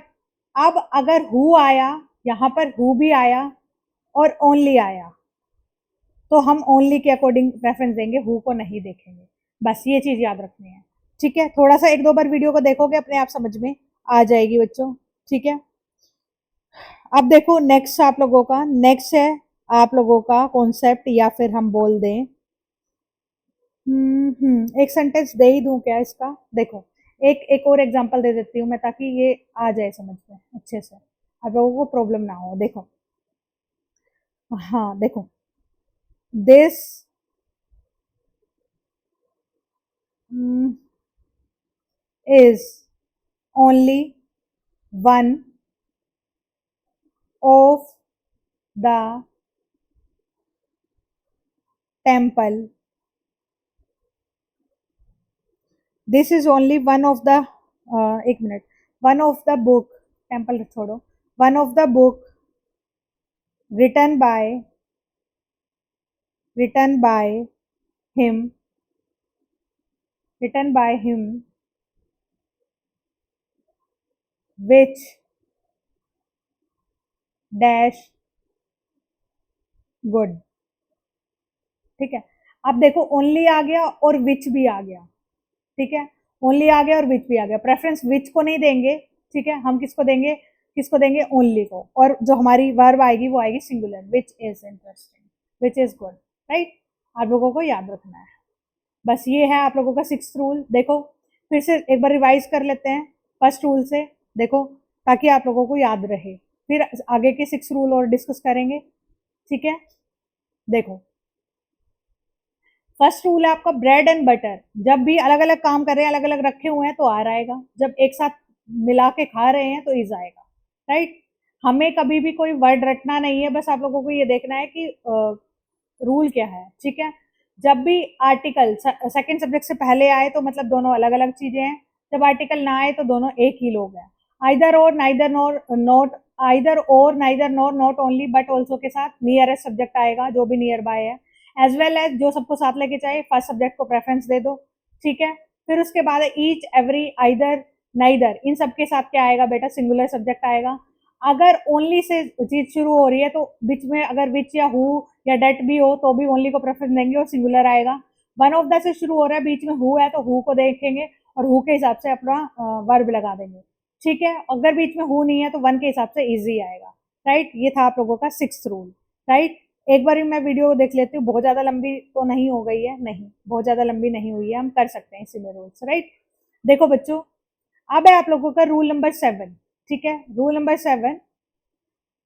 अब अगर हु आया, यहां पर हु भी आया और ओनली आया, तो हम ओनली के अकॉर्डिंग प्रेफरेंस देंगे, हु को नहीं देखेंगे। बस ये चीज याद रखनी है। ठीक है, थोड़ा सा एक दो बार वीडियो को देखोगे अपने आप समझ में आ जाएगी बच्चों। ठीक है, अब देखो नेक्स्ट आप लोगों का, नेक्स्ट है आप लोगों का कॉन्सेप्ट, या फिर हम बोल दें एक सेंटेंस दे ही दूं क्या इसका? देखो, एक एक और एग्जांपल दे देती हूँ मैं, ताकि ये आ जाए समझ में अच्छे से, आप लोगों को प्रॉब्लम ना हो। देखो, हाँ देखो, this is only one of the temple, this is only one of the, एक मिनट, one of the book, temple छोड़ो, one of the book written by written by him written by him which dash good। ठीक है, अब देखो only आ गया और विच भी आ गया। ठीक है, ओनली आ गया और विच भी आ गया, प्रेफरेंस विच को नहीं देंगे। ठीक है, हम किसको देंगे? किसको देंगे? ओनली को। और जो हमारी वर्ब आएगी वो आएगी singular, which is interesting, which is good. Right, आप लोगों को याद रखना है। बस ये है आप लोगों का 6th रूल। देखो फिर से एक बार रिवाइज कर लेते हैं फर्स्ट रूल से, देखो, ताकि आप लोगों को याद रहे, फिर आगे के 6 रूल और डिस्कस करेंगे। ठीक है, देखो, फर्स्ट रूल है आपका ब्रेड एंड बटर। जब भी अलग अलग काम कर रहे हैं, अलग अलग रखे हुए हैं तो आर आएगा, जब एक साथ मिला के खा रहे हैं तो इज आएगा। राइट, हमें कभी भी कोई वर्ड रटना नहीं है, बस आप लोगों को ये देखना है कि रूल क्या है। ठीक है, जब भी आर्टिकल सेकंड सब्जेक्ट से पहले आए तो मतलब दोनों अलग अलग चीजें हैं, जब आर्टिकल ना आए तो दोनों एक ही लोग हैं। आइदर और, नाइदर नॉर नॉट, आइदर और neither nor not only but also के साथ नियरेस्ट सब्जेक्ट आएगा, जो भी नियर बाय है, एज वेल एज जो सबको साथ लेके चाहिए, फर्स्ट सब्जेक्ट को प्रेफरेंस दे दो। ठीक है, फिर उसके बाद ईच, एवरी, आइदर, नाइदर, इन सबके साथ क्या आएगा बेटा? सिंगुलर सब्जेक्ट आएगा। अगर ओनली से चीज शुरू हो रही है तो बीच में अगर विच या हु या डेट भी हो तो भी ओनली को प्रेफरेंस देंगे और सिंगुलर आएगा। वन ऑफ द से शुरू हो रहा है, बीच में हु है तो हु को देखेंगे और हु के हिसाब से अपना वर्ब लगा देंगे। ठीक है, अगर बीच में हु नहीं है तो वन के हिसाब से इजी आएगा। राइट, ये था आप लोगों का 6th रूल। राइट, एक बार मैं वीडियो देख लेती हूँ, बहुत ज्यादा लंबी तो नहीं हो गई है, नहीं बहुत ज्यादा लंबी नहीं हुई है, हम कर सकते हैं इसी में रूल्स। राइट, देखो बच्चों, अब है आप लोगों का रूल नंबर 7। ठीक है, रूल नंबर 7,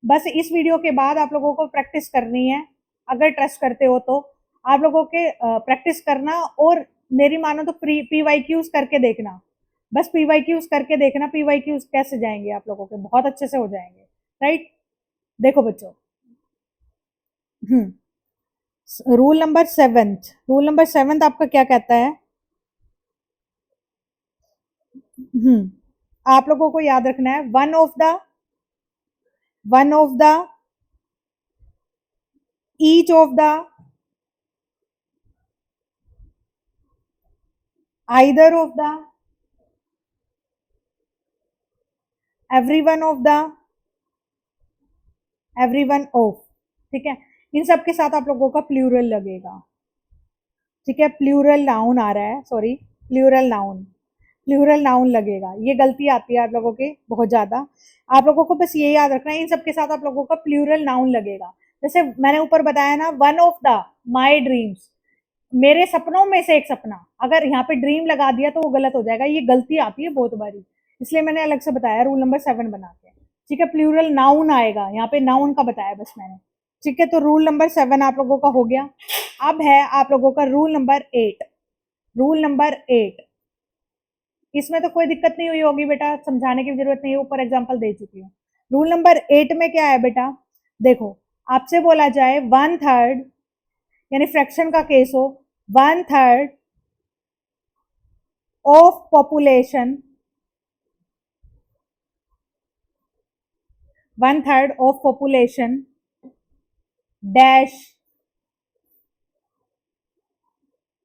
बस इस वीडियो के बाद आप लोगों को प्रैक्टिस करनी है। अगर ट्रस्ट करते हो तो आप लोगों के प्रैक्टिस करना, और मेरी मानो तो PYQs करके देखना। बस PYQs करके देखना, PYQs कैसे जाएंगे आप लोगों के, बहुत अच्छे से हो जाएंगे। राइट, देखो बच्चों, रूल नंबर 7, रूल नंबर 7 आपका क्या कहता है? आप लोगों को याद रखना है, one of the, each of the, either of the, every one of the, every one of. ठीक है, इन सब के साथ आप लोगों का प्लूरल लगेगा। ठीक है, प्लूरल नाउन आ रहा है, sorry, plural noun, plural noun लगेगा। ये गलती आती है आप लोगों के बहुत ज्यादा। आप लोगों को बस ये याद रखना है, इन सब के साथ आप लोगों का प्लूरल नाउन लगेगा। जैसे मैंने ऊपर बताया ना, one of the my dreams, मेरे सपनों में से एक सपना, अगर यहाँ पे ड्रीम लगा दिया तो वो गलत हो जाएगा। ये गलती आती है बहुत बारी, इसलिए मैंने अलग से बताया रूल नंबर 7 बना के। ठीक है, प्लूरल नाउन आएगा, यहाँ पे नाउन का बताया बस मैंने। ठीक है, तो रूल नंबर 7 आप लोगों का हो गया। अब है आप लोगों का रूल नंबर 8। रूल नंबर 8, इसमें तो कोई दिक्कत नहीं हुई होगी बेटा, समझाने की जरूरत नहीं है, ऊपर एग्जाम्पल दे चुकी हूँ। रूल नंबर 8 में क्या है बेटा? देखो, आपसे बोला जाए 1/3, यानी फ्रैक्शन का केस हो, 1/3 of population, 1/3 of population dash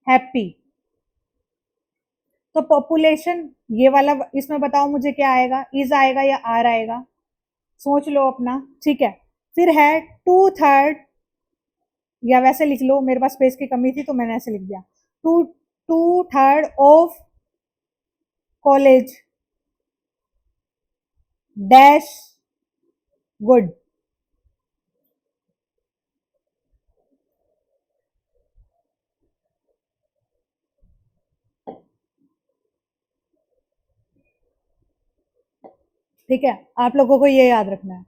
happy. तो पॉपुलेशन ये वाला, इसमें बताओ मुझे क्या आएगा, इज आएगा या आर आएगा? सोच लो अपना, ठीक है। फिर है 2/3, या वैसे लिख लो, मेरे पास स्पेस की कमी थी तो मैंने ऐसे लिख दिया, 2/3 ऑफ कॉलेज डैश गुड। ठीक है, आप लोगों को ये याद रखना है।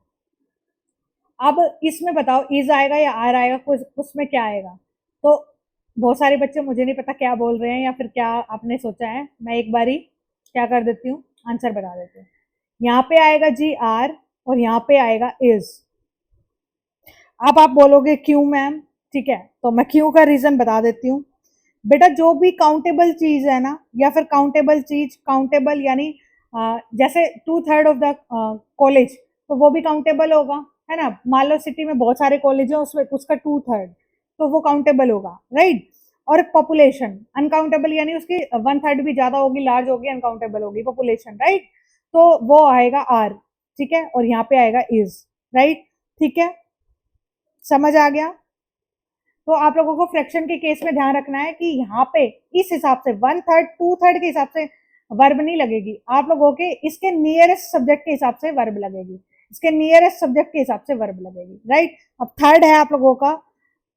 अब इसमें बताओ इज आएगा या आर आएगा, कुछ उसमें क्या आएगा। तो बहुत सारे बच्चे, मुझे नहीं पता क्या बोल रहे हैं या फिर क्या आपने सोचा है, मैं एक बारी क्या कर देती हूँ, आंसर बता देती हूँ। यहाँ पे आएगा जी आर और यहाँ पे आएगा इज। अब आप बोलोगे क्यों मैम, ठीक है, तो मैं क्यों का रीजन बता देती हूँ। बेटा जो भी काउंटेबल चीज है ना, या फिर काउंटेबल चीज, काउंटेबल यानी जैसे 2/3 ऑफ द कॉलेज, तो वो भी काउंटेबल होगा, है ना। मान लो सिटी में बहुत सारे कॉलेज है, उसमें उसका 2/3, तो वो काउंटेबल होगा, राइट। और पॉपुलेशन अनकाउंटेबल, यानी उसकी 1/3 भी ज्यादा होगी, लार्ज होगी, अनकाउंटेबल होगी पॉपुलेशन, राइट। तो वो आएगा आर, ठीक है, और यहाँ पे आएगा इज, राइट। ठीक है, समझ आ गया। तो आप लोगों को फ्रैक्शन के केस में ध्यान रखना है कि यहाँ पे इस हिसाब से 1/3 2/3 के हिसाब से वर्ब नहीं लगेगी, आप लोगों के इसके नियरेस्ट सब्जेक्ट के हिसाब से वर्ब लगेगी, इसके नियरेस्ट सब्जेक्ट के हिसाब से वर्ब लगेगी, राइट। अब थर्ड है आप लोगों का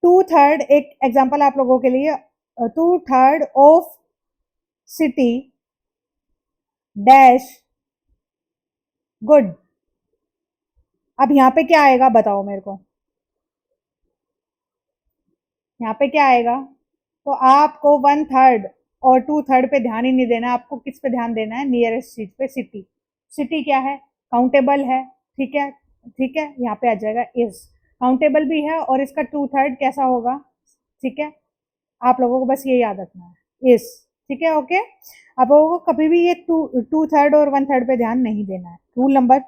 2/3, एक एग्जांपल आप लोगों के लिए, 2/3 ऑफ सिटी डैश गुड। अब यहाँ पे क्या आएगा बताओ मेरे को, यहाँ पे क्या आएगा। तो आपको 1/3 और 2/3 पे ध्यान ही नहीं देना, आपको किस पे ध्यान देना है, नियरेस्ट चीज पे, सिटी। सिटी क्या है, काउंटेबल है, ठीक है, ठीक है, यहाँ पे आ जाएगा इज, काउंटेबल भी है और इसका 2/3 कैसा होगा, ठीक है। आप लोगों को बस ये याद रखना है, इज, ठीक है, ओके। आप लोगों को कभी भी ये 2/3 और 1/3 पे ध्यान नहीं देना है। रूल नंबर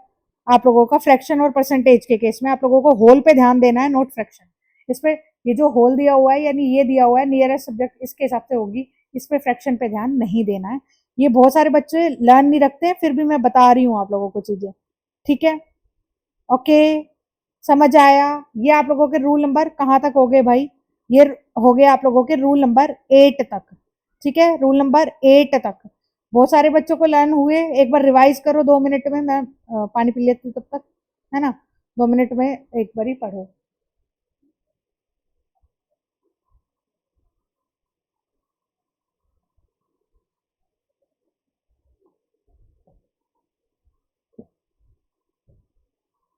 आप लोगों का फ्रैक्शन और परसेंटेज के केस में आप लोगों को होल पे ध्यान देना है, नोट फ्रैक्शन। इस पे ये जो होल दिया हुआ है, यानी ये दिया हुआ है नियरेस्ट सब्जेक्ट, इसके हिसाब से होगी, इस पे फ्रैक्शन पे ध्यान नहीं देना है। ये बहुत सारे बच्चे लर्न नहीं रखते हैं, फिर भी मैं बता रही हूँ आप लोगों को चीजें, ठीक है, ओके। समझ आया। ये आप लोगों के रूल नंबर कहाँ तक हो गए भाई, ये हो गए आप लोगों के रूल नंबर 8 तक, ठीक है, रूल नंबर 8 तक। बहुत सारे बच्चों को लर्न हुए, एक बार रिवाइज करो 2 मिनट में, मैं पानी पी लेती हूँ तब तक, है ना। 2 मिनट में एक बार ही पढ़ो।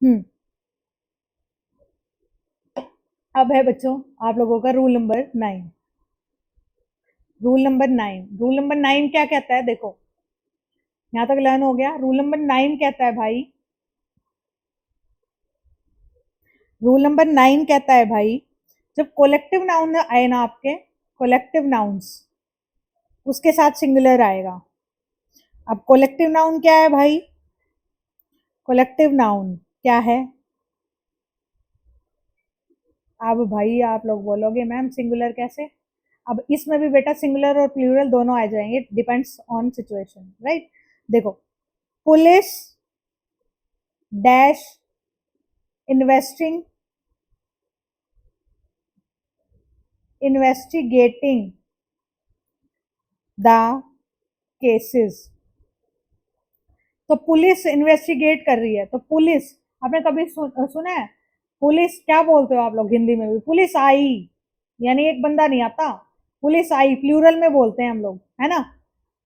हम्म, अब है बच्चों आप लोगों का रूल नंबर 9। रूल नंबर 9 क्या कहता है, देखो यहां तक लर्न हो गया। रूल नंबर 9 कहता है भाई, रूल नंबर 9 कहता है भाई, जब कोलेक्टिव नाउन आए ना आपके, कोलेक्टिव नाउन्स, उसके साथ सिंगुलर आएगा। अब कोलेक्टिव नाउन क्या है भाई, कोलेक्टिव नाउन क्या है। अब भाई आप लोग बोलोगे मैम सिंगुलर कैसे। अब इसमें भी बेटा सिंगुलर और प्लूरल दोनों आ जाएंगे, डिपेंड्स ऑन सिचुएशन, राइट। देखो, police dash investing investigating the cases. तो पुलिस इन्वेस्टिगेट कर रही है, तो पुलिस, आपने कभी सुना है पुलिस क्या बोलते हो आप लोग हिंदी में भी, पुलिस आई, यानी एक बंदा नहीं आता, पुलिस आई प्लूरल में बोलते हैं हम लोग, है ना।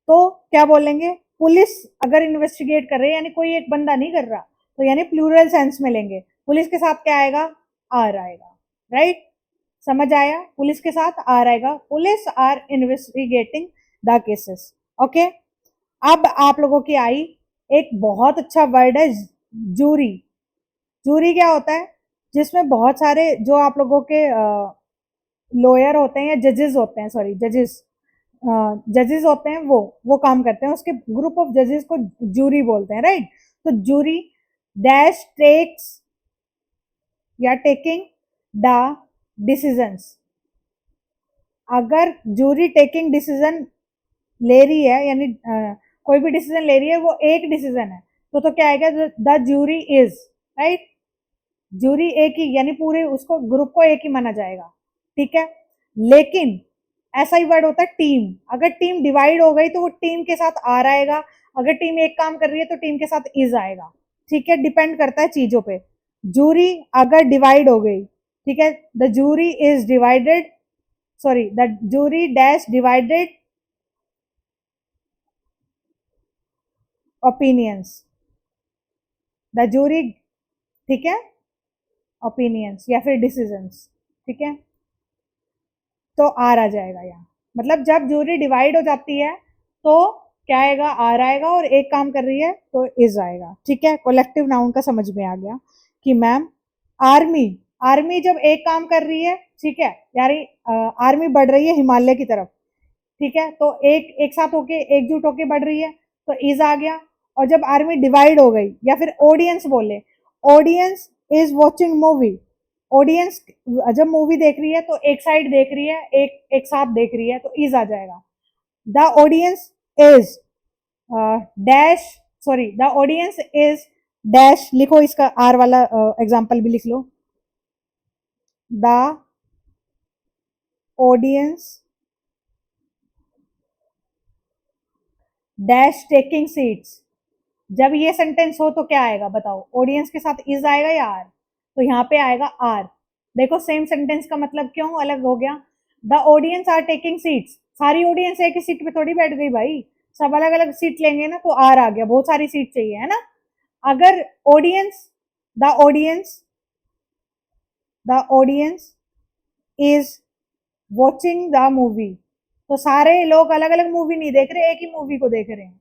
तो क्या बोलेंगे, पुलिस अगर इन्वेस्टिगेट कर रहे हैं यानी कोई एक बंदा नहीं कर रहा, तो यानी प्लूरल सेंस में लेंगे, पुलिस के साथ क्या आएगा, आर आएगा, राइट। समझ आया, पुलिस के साथ आर आएगा, police are investigating the cases, okay. अब आप लोगों की आई एक बहुत अच्छा वर्ड है, जूरी। जूरी क्या होता है, जिसमें बहुत सारे जो आप लोगों के लॉयर होते हैं या जजेस होते हैं, सॉरी जजेस, जजेस होते हैं, वो काम करते हैं, उसके ग्रुप ऑफ जजेस को जूरी बोलते हैं, राइट। तो जूरी डैश टेक्स या टेकिंग द डिसीजंस। अगर जूरी टेकिंग डिसीजन ले रही है, यानी कोई भी डिसीजन ले रही है, वो एक डिसीजन है, तो क्या आएगा, the jury is, right. Jury एक ही, यानी पूरे उसको ग्रुप को एक ही माना जाएगा, ठीक है। लेकिन ऐसा ही वर्ड होता है टीम। अगर टीम डिवाइड हो गई तो वो टीम के साथ आर आएगा, अगर टीम एक काम कर रही है तो टीम के साथ इज आएगा, ठीक है। डिपेंड करता है चीजों पे। जूरी अगर डिवाइड हो गई, ठीक है, the jury is divided, sorry the jury dash divided opinions, the jury, ठीक है, ओपिनियंस या फिर डिसीजंस, ठीक है। तो आर आ जाएगा यहाँ, मतलब जब जूरी डिवाइड हो जाती है तो क्या आएगा, आर आएगा, और एक काम कर रही है तो इज आएगा, ठीक है। कलेक्टिव नाउन का समझ में आ गया कि मैम आर्मी, आर्मी जब एक काम कर रही है, ठीक है, यानी आर्मी बढ़ रही है हिमालय की तरफ, ठीक है, तो एक एक साथ होके एकजुट होके बढ़ रही है तो इज आ गया। और जब आर्मी डिवाइड हो गई, या फिर ऑडियंस बोले, audience is watching movie, audience जब मूवी देख रही है तो एक साइड देख रही है, एक एक साथ देख रही है तो इज आ जाएगा। The audience is dash, sorry the audience is dash, लिखो इसका आर वाला एग्जाम्पल भी लिख लो। The audience dash taking seats. जब ये सेंटेंस हो तो क्या आएगा बताओ, ऑडियंस के साथ इज आएगा या आर, तो यहाँ पे आएगा आर। देखो सेम सेंटेंस का मतलब क्यों अलग हो गया। The audience are taking seats, सारी ऑडियंस एक ही सीट पे थोड़ी बैठ गई भाई, सब अलग अलग सीट लेंगे ना, तो आर आ गया, बहुत सारी सीट चाहिए है ना। अगर audience, the audience, the audience is watching the movie, तो सारे लोग अलग अलग मूवी नहीं देख रहे, एक ही मूवी को देख रहे हैं,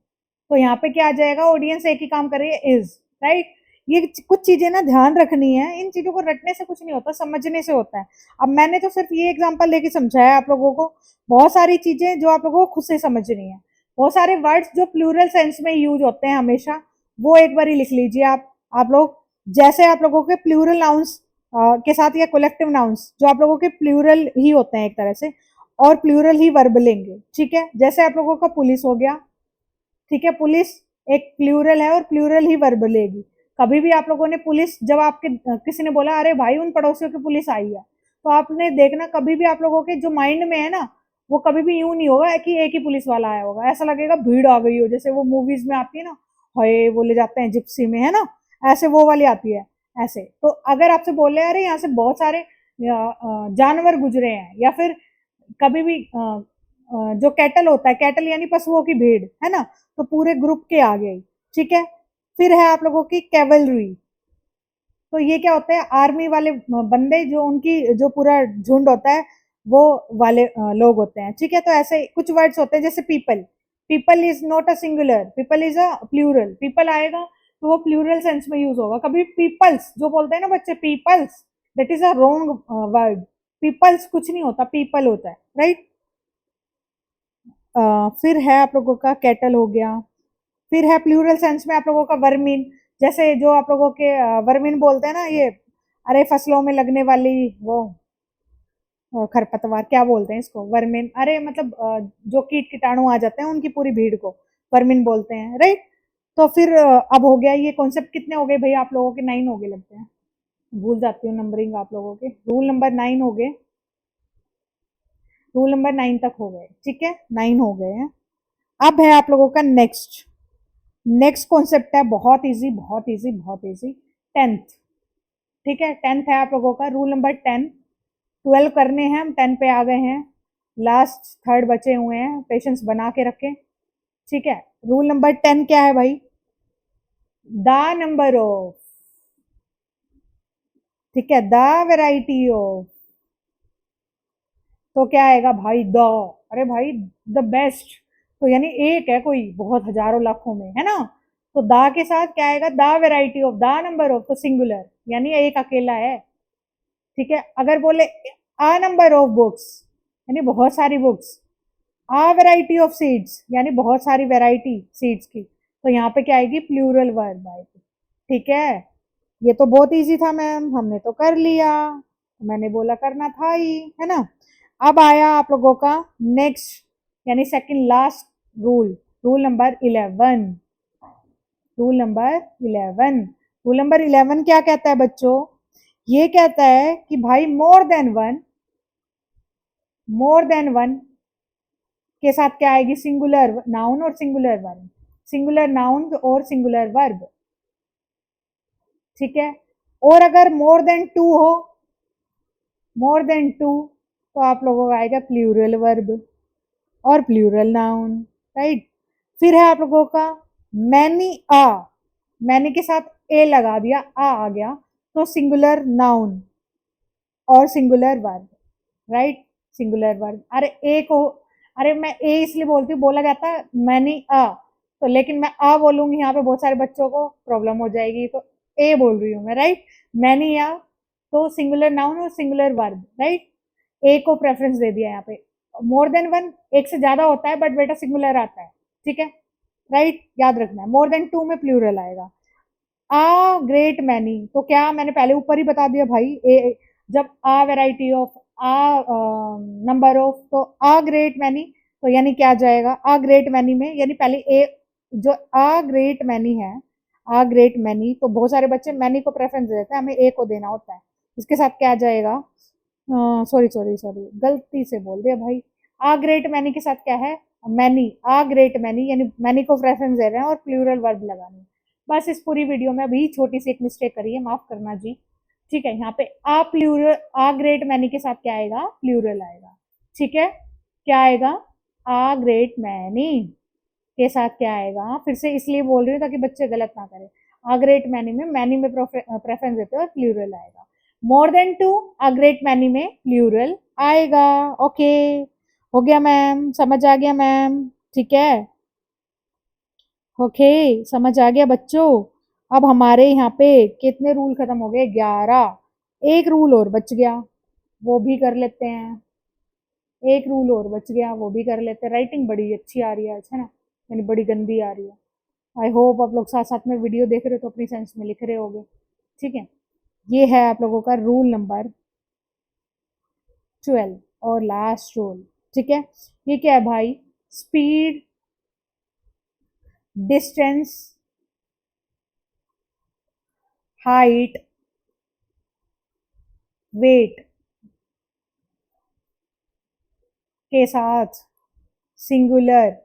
तो यहाँ पे क्या आ जाएगा, ऑडियंस एक ही काम कर रही है, इज, राइट। ये कुछ चीजें ना ध्यान रखनी है, इन चीजों को रटने से कुछ नहीं होता, समझने से होता है। अब मैंने तो सिर्फ ये एग्जांपल लेके समझाया आप लोगों को, बहुत सारी चीजें जो आप लोगों को खुद से समझनी है, बहुत सारे वर्ड्स जो प्लूरल सेंस में यूज होते हैं हमेशा, वो एक बार ही लिख लीजिए आप लोग। जैसे आप लोगों के प्लूरल नाउंस के साथ या कलेक्टिव नाउंस जो आप लोगों के प्लूरल ही होते हैं एक तरह से, और प्लूरल ही वर्ब लेंगे, ठीक है। जैसे आप लोगों का पुलिस हो गया, ठीक है, पुलिस एक प्लूरल है और प्लूरल ही वर्ब लेगी। कभी भी आप लोगों ने पुलिस, जब आपके किसी ने बोला अरे भाई उन पड़ोसियों की पुलिस आई है, तो आपने देखना कभी भी आप लोगों के जो माइंड में है ना, वो कभी भी यूं नहीं होगा कि एक ही पुलिस वाला आया होगा, ऐसा लगेगा भीड़ आ गई हो, जैसे वो मूवीज में आती है ना, हाय वो ले जाते हैं जिप्सी में, है ना, ऐसे वो वाली आती है ऐसे। तो अगर आपसे बोले अरे यहाँ से बहुत सारे जानवर गुजरे हैं, या फिर कभी भी जो कैटल होता है, कैटल यानी पशुओं की भीड़, है ना, तो पूरे ग्रुप के आ गई, ठीक है। फिर है आप लोगों की कैवलरी, तो ये क्या होता है, आर्मी वाले बंदे, जो उनकी जो पूरा झुंड होता है वो वाले लोग होते हैं, ठीक है। तो ऐसे कुछ वर्ड्स होते हैं जैसे people, people is not a singular, people is a plural, people आएगा तो वो प्लूरल सेंस में यूज होगा। कभी पीपल्स जो बोलते हैं ना बच्चे, peoples, that is a wrong word, peoples कुछ नहीं होता, पीपल होता है, राइट। फिर है आप लोगों का कैटल हो गया। फिर है प्लूरल सेंस में आप लोगों का वर्मिन, जैसे जो आप लोगों के वर्मिन बोलते हैं ना, ये अरे फसलों में लगने वाली वो खरपतवार, क्या बोलते हैं इसको, वर्मिन, अरे मतलब जो कीट कीटाणु आ जाते हैं उनकी पूरी भीड़ को वर्मिन बोलते हैं, राइट। तो फिर अब हो गया ये कॉन्सेप्ट, कितने हो गए भाई आप लोगों के, 9 हो गए लगते हैं, भूल जाती हूँ नंबरिंग आप लोगों के। रूल नंबर 9 हो गए, रूल नंबर 9 तक हो गए, ठीक है, 9 हो गए हैं। अब है आप लोगों का नेक्स्ट, नेक्स्ट कॉन्सेप्ट है बहुत इजी, बहुत इजी, बहुत इजी, टेंथ, ठीक है। टेंथ है आप लोगों का रूल नंबर 10, 12 करने हैं, हम 10 पे आ गए हैं, लास्ट थर्ड बचे हुए हैं, पेशेंस बना के रखें, ठीक है। रूल नंबर 10 क्या है भाई, द नंबर ऑफ, ठीक है, द वेराइटी ऑफ, तो क्या आएगा भाई, द, अरे भाई द बेस्ट, तो यानी एक है कोई बहुत हजारों लाखों में, है ना, तो दा के साथ क्या आएगा, the variety of, the number of, तो सिंगुलर, यानी एक अकेला है, ठीक है। अगर बोले आ नंबर ऑफ बुक्स, यानी बहुत सारी books, a variety of seeds, यानी बहुत सारी वेराइटी सीड्स की, तो यहाँ पे क्या आएगी, प्लूरल वर्ब आएगी, ठीक है। ये तो बहुत इजी था मैम, हमने तो कर लिया, मैंने बोला करना था ही, है ना। अब आया आप लोगों का नेक्स्ट, यानी second last rule, rule number 11, rule number 11, rule number 11 क्या कहता है बच्चों? ये कहता है कि भाई मोर देन वन के साथ क्या आएगी? सिंगुलर नाउन और सिंगुलर वर्ब, सिंगुलर नाउन और सिंगुलर वर्ब, ठीक है। और अगर मोर देन टू हो, मोर देन टू, तो आप लोगों का आएगा प्लूरल वर्ब और प्लूरल नाउन, राइट। फिर है आप लोगों का मैनी आ, मैनी के साथ ए लगा दिया, आ गया, तो सिंगुलर नाउन और singular verb, right, singular verb. अरे ए को, अरे मैं ए इसलिए बोलती हूँ, बोला जाता है मैनी आ, तो लेकिन मैं आ बोलूंगी यहाँ पे बहुत सारे बच्चों को प्रॉब्लम हो जाएगी, तो ए बोल रही हूँ मैं, राइट। मैनी आ, तो सिंगुलर नाउन और सिंगुलर वर्ब, राइट। ए को प्रेफरेंस दे दिया यहाँ पे। मोर देन वन एक से ज्यादा होता है, बट बेटा सिंगुलर आता है, ठीक है, राइट, याद रखना है। मोर देन टू में प्लूरल आएगा। आ ग्रेट मैनी, तो क्या मैंने पहले ऊपर ही बता दिया भाई, जब a variety of, a number of, तो आ ग्रेट मैनी, तो यानी क्या जाएगा? आ ग्रेट मैनी में, यानी पहले ए, जो आ ग्रेट मैनी है, आ ग्रेट मैनी, तो बहुत सारे बच्चे मैनी को प्रेफरेंस देते हैं, हमें ए को देना होता है। इसके साथ क्या जाएगा? सॉरी सॉरी सॉरी, गलती से बोल दिया भाई। आ ग्रेट मैनी के साथ क्या है? मैनी, आ ग्रेट मैनी, यानी मैनी को प्रेफरेंस दे रहे हैं और प्लूरल वर्ब लगानी है। बस इस पूरी वीडियो में अभी छोटी सी एक मिस्टेक करी है, माफ करना जी, ठीक है। यहाँ पे आ प्लूरल, आ ग्रेट मैनी के साथ क्या आएगा? प्लूरल आएगा, ठीक है। क्या आएगा? आ ग्रेट मैनी के साथ क्या आएगा? फिर से इसलिए बोल रही हूँ ताकि बच्चे गलत ना करें। आ ग्रेट मैनी में, मैनी में प्रेफरेंस देते हो और प्लूरल आएगा। More than two, a great many में प्लूरल आएगा। ओके, हो गया मैम, समझ आ गया मैम, ठीक है, ओके, समझ आ गया बच्चों। अब हमारे यहाँ पे कितने रूल खत्म हो गए? 11। एक रूल और बच गया, वो भी कर लेते हैं। एक रूल और बच गया, वो भी कर लेते हैं। राइटिंग बड़ी अच्छी आ रही है आज, है ना, यानी बड़ी गंदी आ रही है। आई होप आप लोग साथ साथ में वीडियो देख रहे हो तो अपनी सेंस में लिख रहे होगे, ठीक है। ये है आप लोगों का रूल नंबर 12 और लास्ट रूल, ठीक है। ये क्या है भाई? स्पीड, डिस्टेंस, हाइट, वेट के साथ सिंगुलर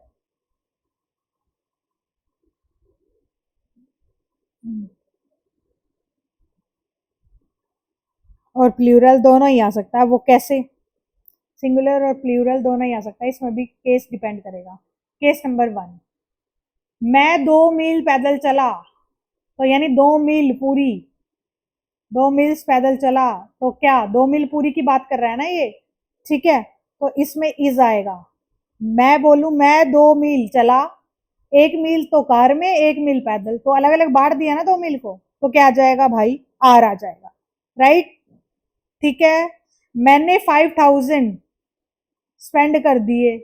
और प्लूरल दोनों ही आ सकता है। वो कैसे? सिंगुलर और प्लूरल दोनों ही आ सकता है, इसमें भी केस डिपेंड करेगा। केस नंबर 1, मैं 2 मील पैदल चला, तो यानी 2 मील पूरी, 2 मील्स पैदल चला, तो क्या 2 मील पूरी की बात कर रहा है ना ये, ठीक है। तो इसमें इज आएगा। मैं बोलूं मैं 2 मील चला, 1 मील तो कार में, 1 मील पैदल, तो अलग अलग बांट दिया ना 2 मील को, तो क्या आ जाएगा भाई? आर आ जाएगा, राइट, ठीक है। मैंने 5,000 स्पेंड कर दिए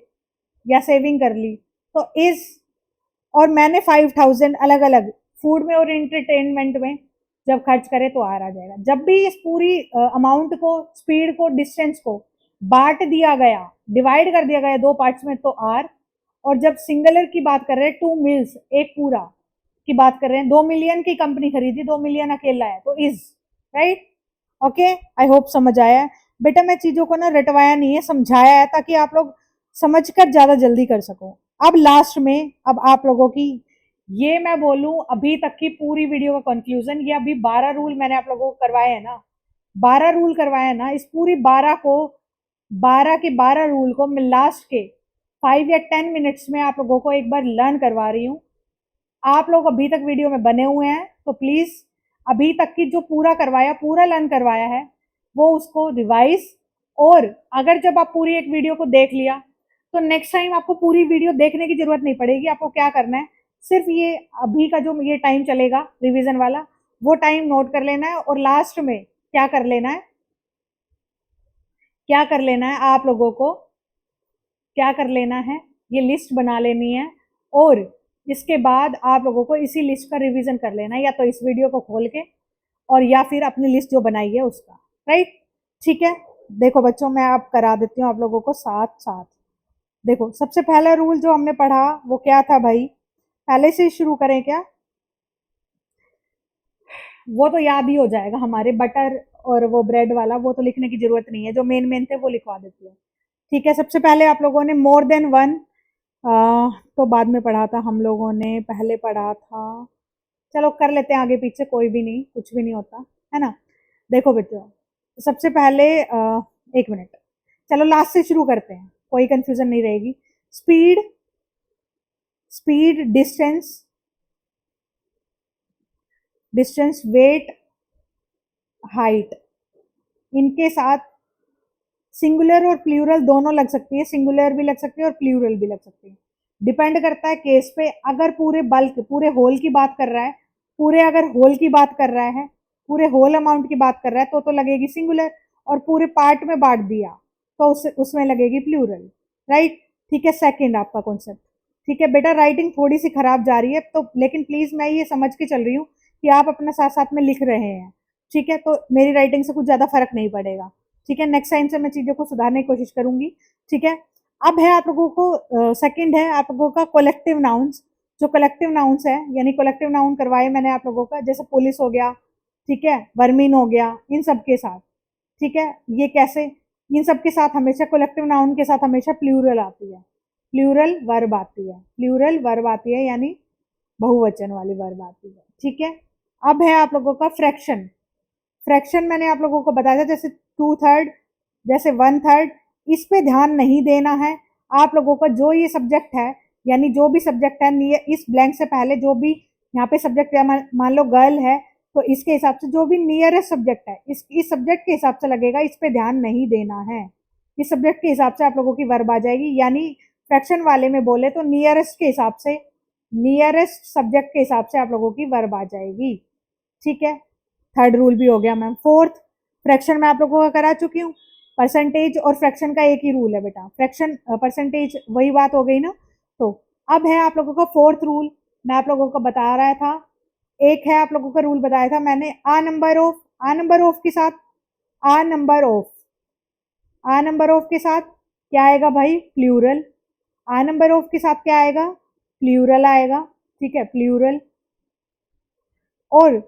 या सेविंग कर ली, तो इज, और मैंने 5,000 अलग अलग फूड में और एंटरटेनमेंट में जब खर्च करे तो आर आ जाएगा। जब भी इस पूरी अमाउंट को, स्पीड को, डिस्टेंस को बांट दिया गया, डिवाइड कर दिया गया 2 पार्ट्स में, तो आर। और जब सिंगुलर की बात कर रहे हैं, 2 मील्स, एक पूरा की बात कर रहे हैं, 2 मिलियन की कंपनी खरीदी, 2 मिलियन अकेला है, तो is, right, okay. I hope समझ आया है बेटा। मैं चीजों को ना रटवाया नहीं है, समझाया है ताकि आप लोग समझकर ज्यादा जल्दी कर सको। अब लास्ट में, अब आप लोगों की, ये मैं बोलूं अभी तक की पूरी वीडियो का कंक्लूजन, ये अभी 12 रूल मैंने आप लोगों को करवाए हैं ना, 12 रूल करवाए हैं ना, इस पूरी 12 को, 12 के 12 रूल को मैं लास्ट के 5 या 10 मिनट्स में आप लोगों को एक बार लर्न करवा रही हूँ। आप लोग अभी तक वीडियो में बने हुए हैं तो प्लीज अभी तक की जो पूरा करवाया, पूरा लर्न करवाया है, वो उसको रिवाइज, और अगर जब आप पूरी एक वीडियो को देख लिया तो नेक्स्ट टाइम आपको पूरी वीडियो देखने की जरूरत नहीं पड़ेगी। आपको क्या करना है, सिर्फ ये अभी का जो ये टाइम चलेगा रिवीजन वाला, वो टाइम नोट कर लेना है, और लास्ट में क्या कर लेना है, क्या कर लेना है आप लोगों को, क्या कर लेना है, ये लिस्ट बना लेनी है, और इसके बाद आप लोगों को इसी लिस्ट का रिवीजन कर लेना है, या तो इस वीडियो को खोल के, और या फिर अपनी लिस्ट जो बनाई है उसका, राइट, ठीक है। देखो बच्चों, मैं अब करा देती हूँ आप लोगों को साथ साथ। देखो, सबसे पहला रूल जो हमने पढ़ा वो क्या था भाई? पहले से शुरू करें क्या? वो तो याद ही हो जाएगा हमारे, बटर और वो ब्रेड वाला, वो तो लिखने की जरूरत नहीं है, जो मेन मेन थे वो लिखवा देती है। ठीक है, सबसे पहले आप लोगों ने मोर देन वन तो बाद में पढ़ा था हम लोगों ने, पहले पढ़ा था, चलो कर लेते हैं आगे पीछे, कोई भी नहीं, कुछ भी नहीं होता है ना। देखो बच्चों, सबसे पहले एक मिनट, चलो लास्ट से शुरू करते हैं, कोई कंफ्यूजन नहीं रहेगी। Speed, speed, distance, distance, weight, height, इनके साथ सिंगुलर और प्लूरल दोनों लग सकती है, सिंगुलर भी लग सकती है और प्लूरल भी लग सकती है, डिपेंड करता है केस पे। अगर पूरे बल्क, पूरे होल की बात कर रहा है, पूरे अगर होल की बात कर रहा है, पूरे होल अमाउंट की बात कर रहा है तो लगेगी सिंगुलर, और पूरे पार्ट में बांट दिया तो उसमें लगेगी प्लूरल। राइट, ठीक है, सेकंड आपका कॉन्सेप्ट। ठीक है बेटा, राइटिंग थोड़ी सी खराब जा रही है तो, लेकिन प्लीज मैं ये समझ के चल रही हूँ कि आप अपना साथ साथ में लिख रहे हैं। ठीक है, तो मेरी राइटिंग से कुछ ज्यादा फर्क नहीं पड़ेगा। ठीक है, नेक्स्ट टाइम से मैं चीजों को सुधारने की कोशिश करूंगी। ठीक है, अब है आप लोगों को सेकंड है आप लोगों का कलेक्टिव नाउन्स। जो कलेक्टिव नाउन्स है, यानी कलेक्टिव नाउन करवाए मैंने आप लोगों का, जैसे पुलिस हो गया, ठीक है, वर्मीन हो गया, इन सब के साथ। ठीक है, ये कैसे, इन सब के साथ हमेशा कलेक्टिव नाउन के साथ हमेशा प्लूरल आती है, प्लूरल वर्ब आती है, प्लूरल वर्ब आती है, यानी बहुवचन वाली वर्ब आती है। ठीक है, अब है आप लोगों का फ्रैक्शन। फ्रैक्शन मैंने आप लोगों को बताया था, जैसे टू थर्ड, जैसे वन थर्ड, इस पे ध्यान नहीं देना है आप लोगों का। जो ये सब्जेक्ट है, यानी जो भी सब्जेक्ट है, इस ब्लैंक से पहले जो भी यहाँ पे सब्जेक्ट है, मान लो गर्ल है, तो इसके हिसाब से जो भी नियरेस्ट सब्जेक्ट है, इस सब्जेक्ट के हिसाब से लगेगा, इस पे ध्यान नहीं देना है। इस सब्जेक्ट के हिसाब से आप लोगों की वर्ब आ जाएगी, यानी फ्रैक्शन वाले में बोले तो नियरेस्ट के हिसाब से, नियरेस्ट सब्जेक्ट के हिसाब से आप लोगों की वर्ब आ जाएगी। ठीक है, थर्ड रूल भी हो गया मैम। फोर्थ, फ्रैक्शन में आप लोगों का करा चुकी हूँ। परसेंटेज और फ्रैक्शन का एक ही रूल है बेटा, फ्रैक्शन परसेंटेज वही बात हो गई ना। तो अब है आप लोगों का फोर्थ रूल, मैं आप लोगों को बता रहा था। एक है आप लोगों का रूल बताया था मैंने, a number of, a number of के साथ, a number of, a number of के साथ क्या आएगा भाई, प्लूरल। आ नंबर ऑफ के साथ क्या आएगा, प्लूरल आएगा। ठीक है, प्लूरल। और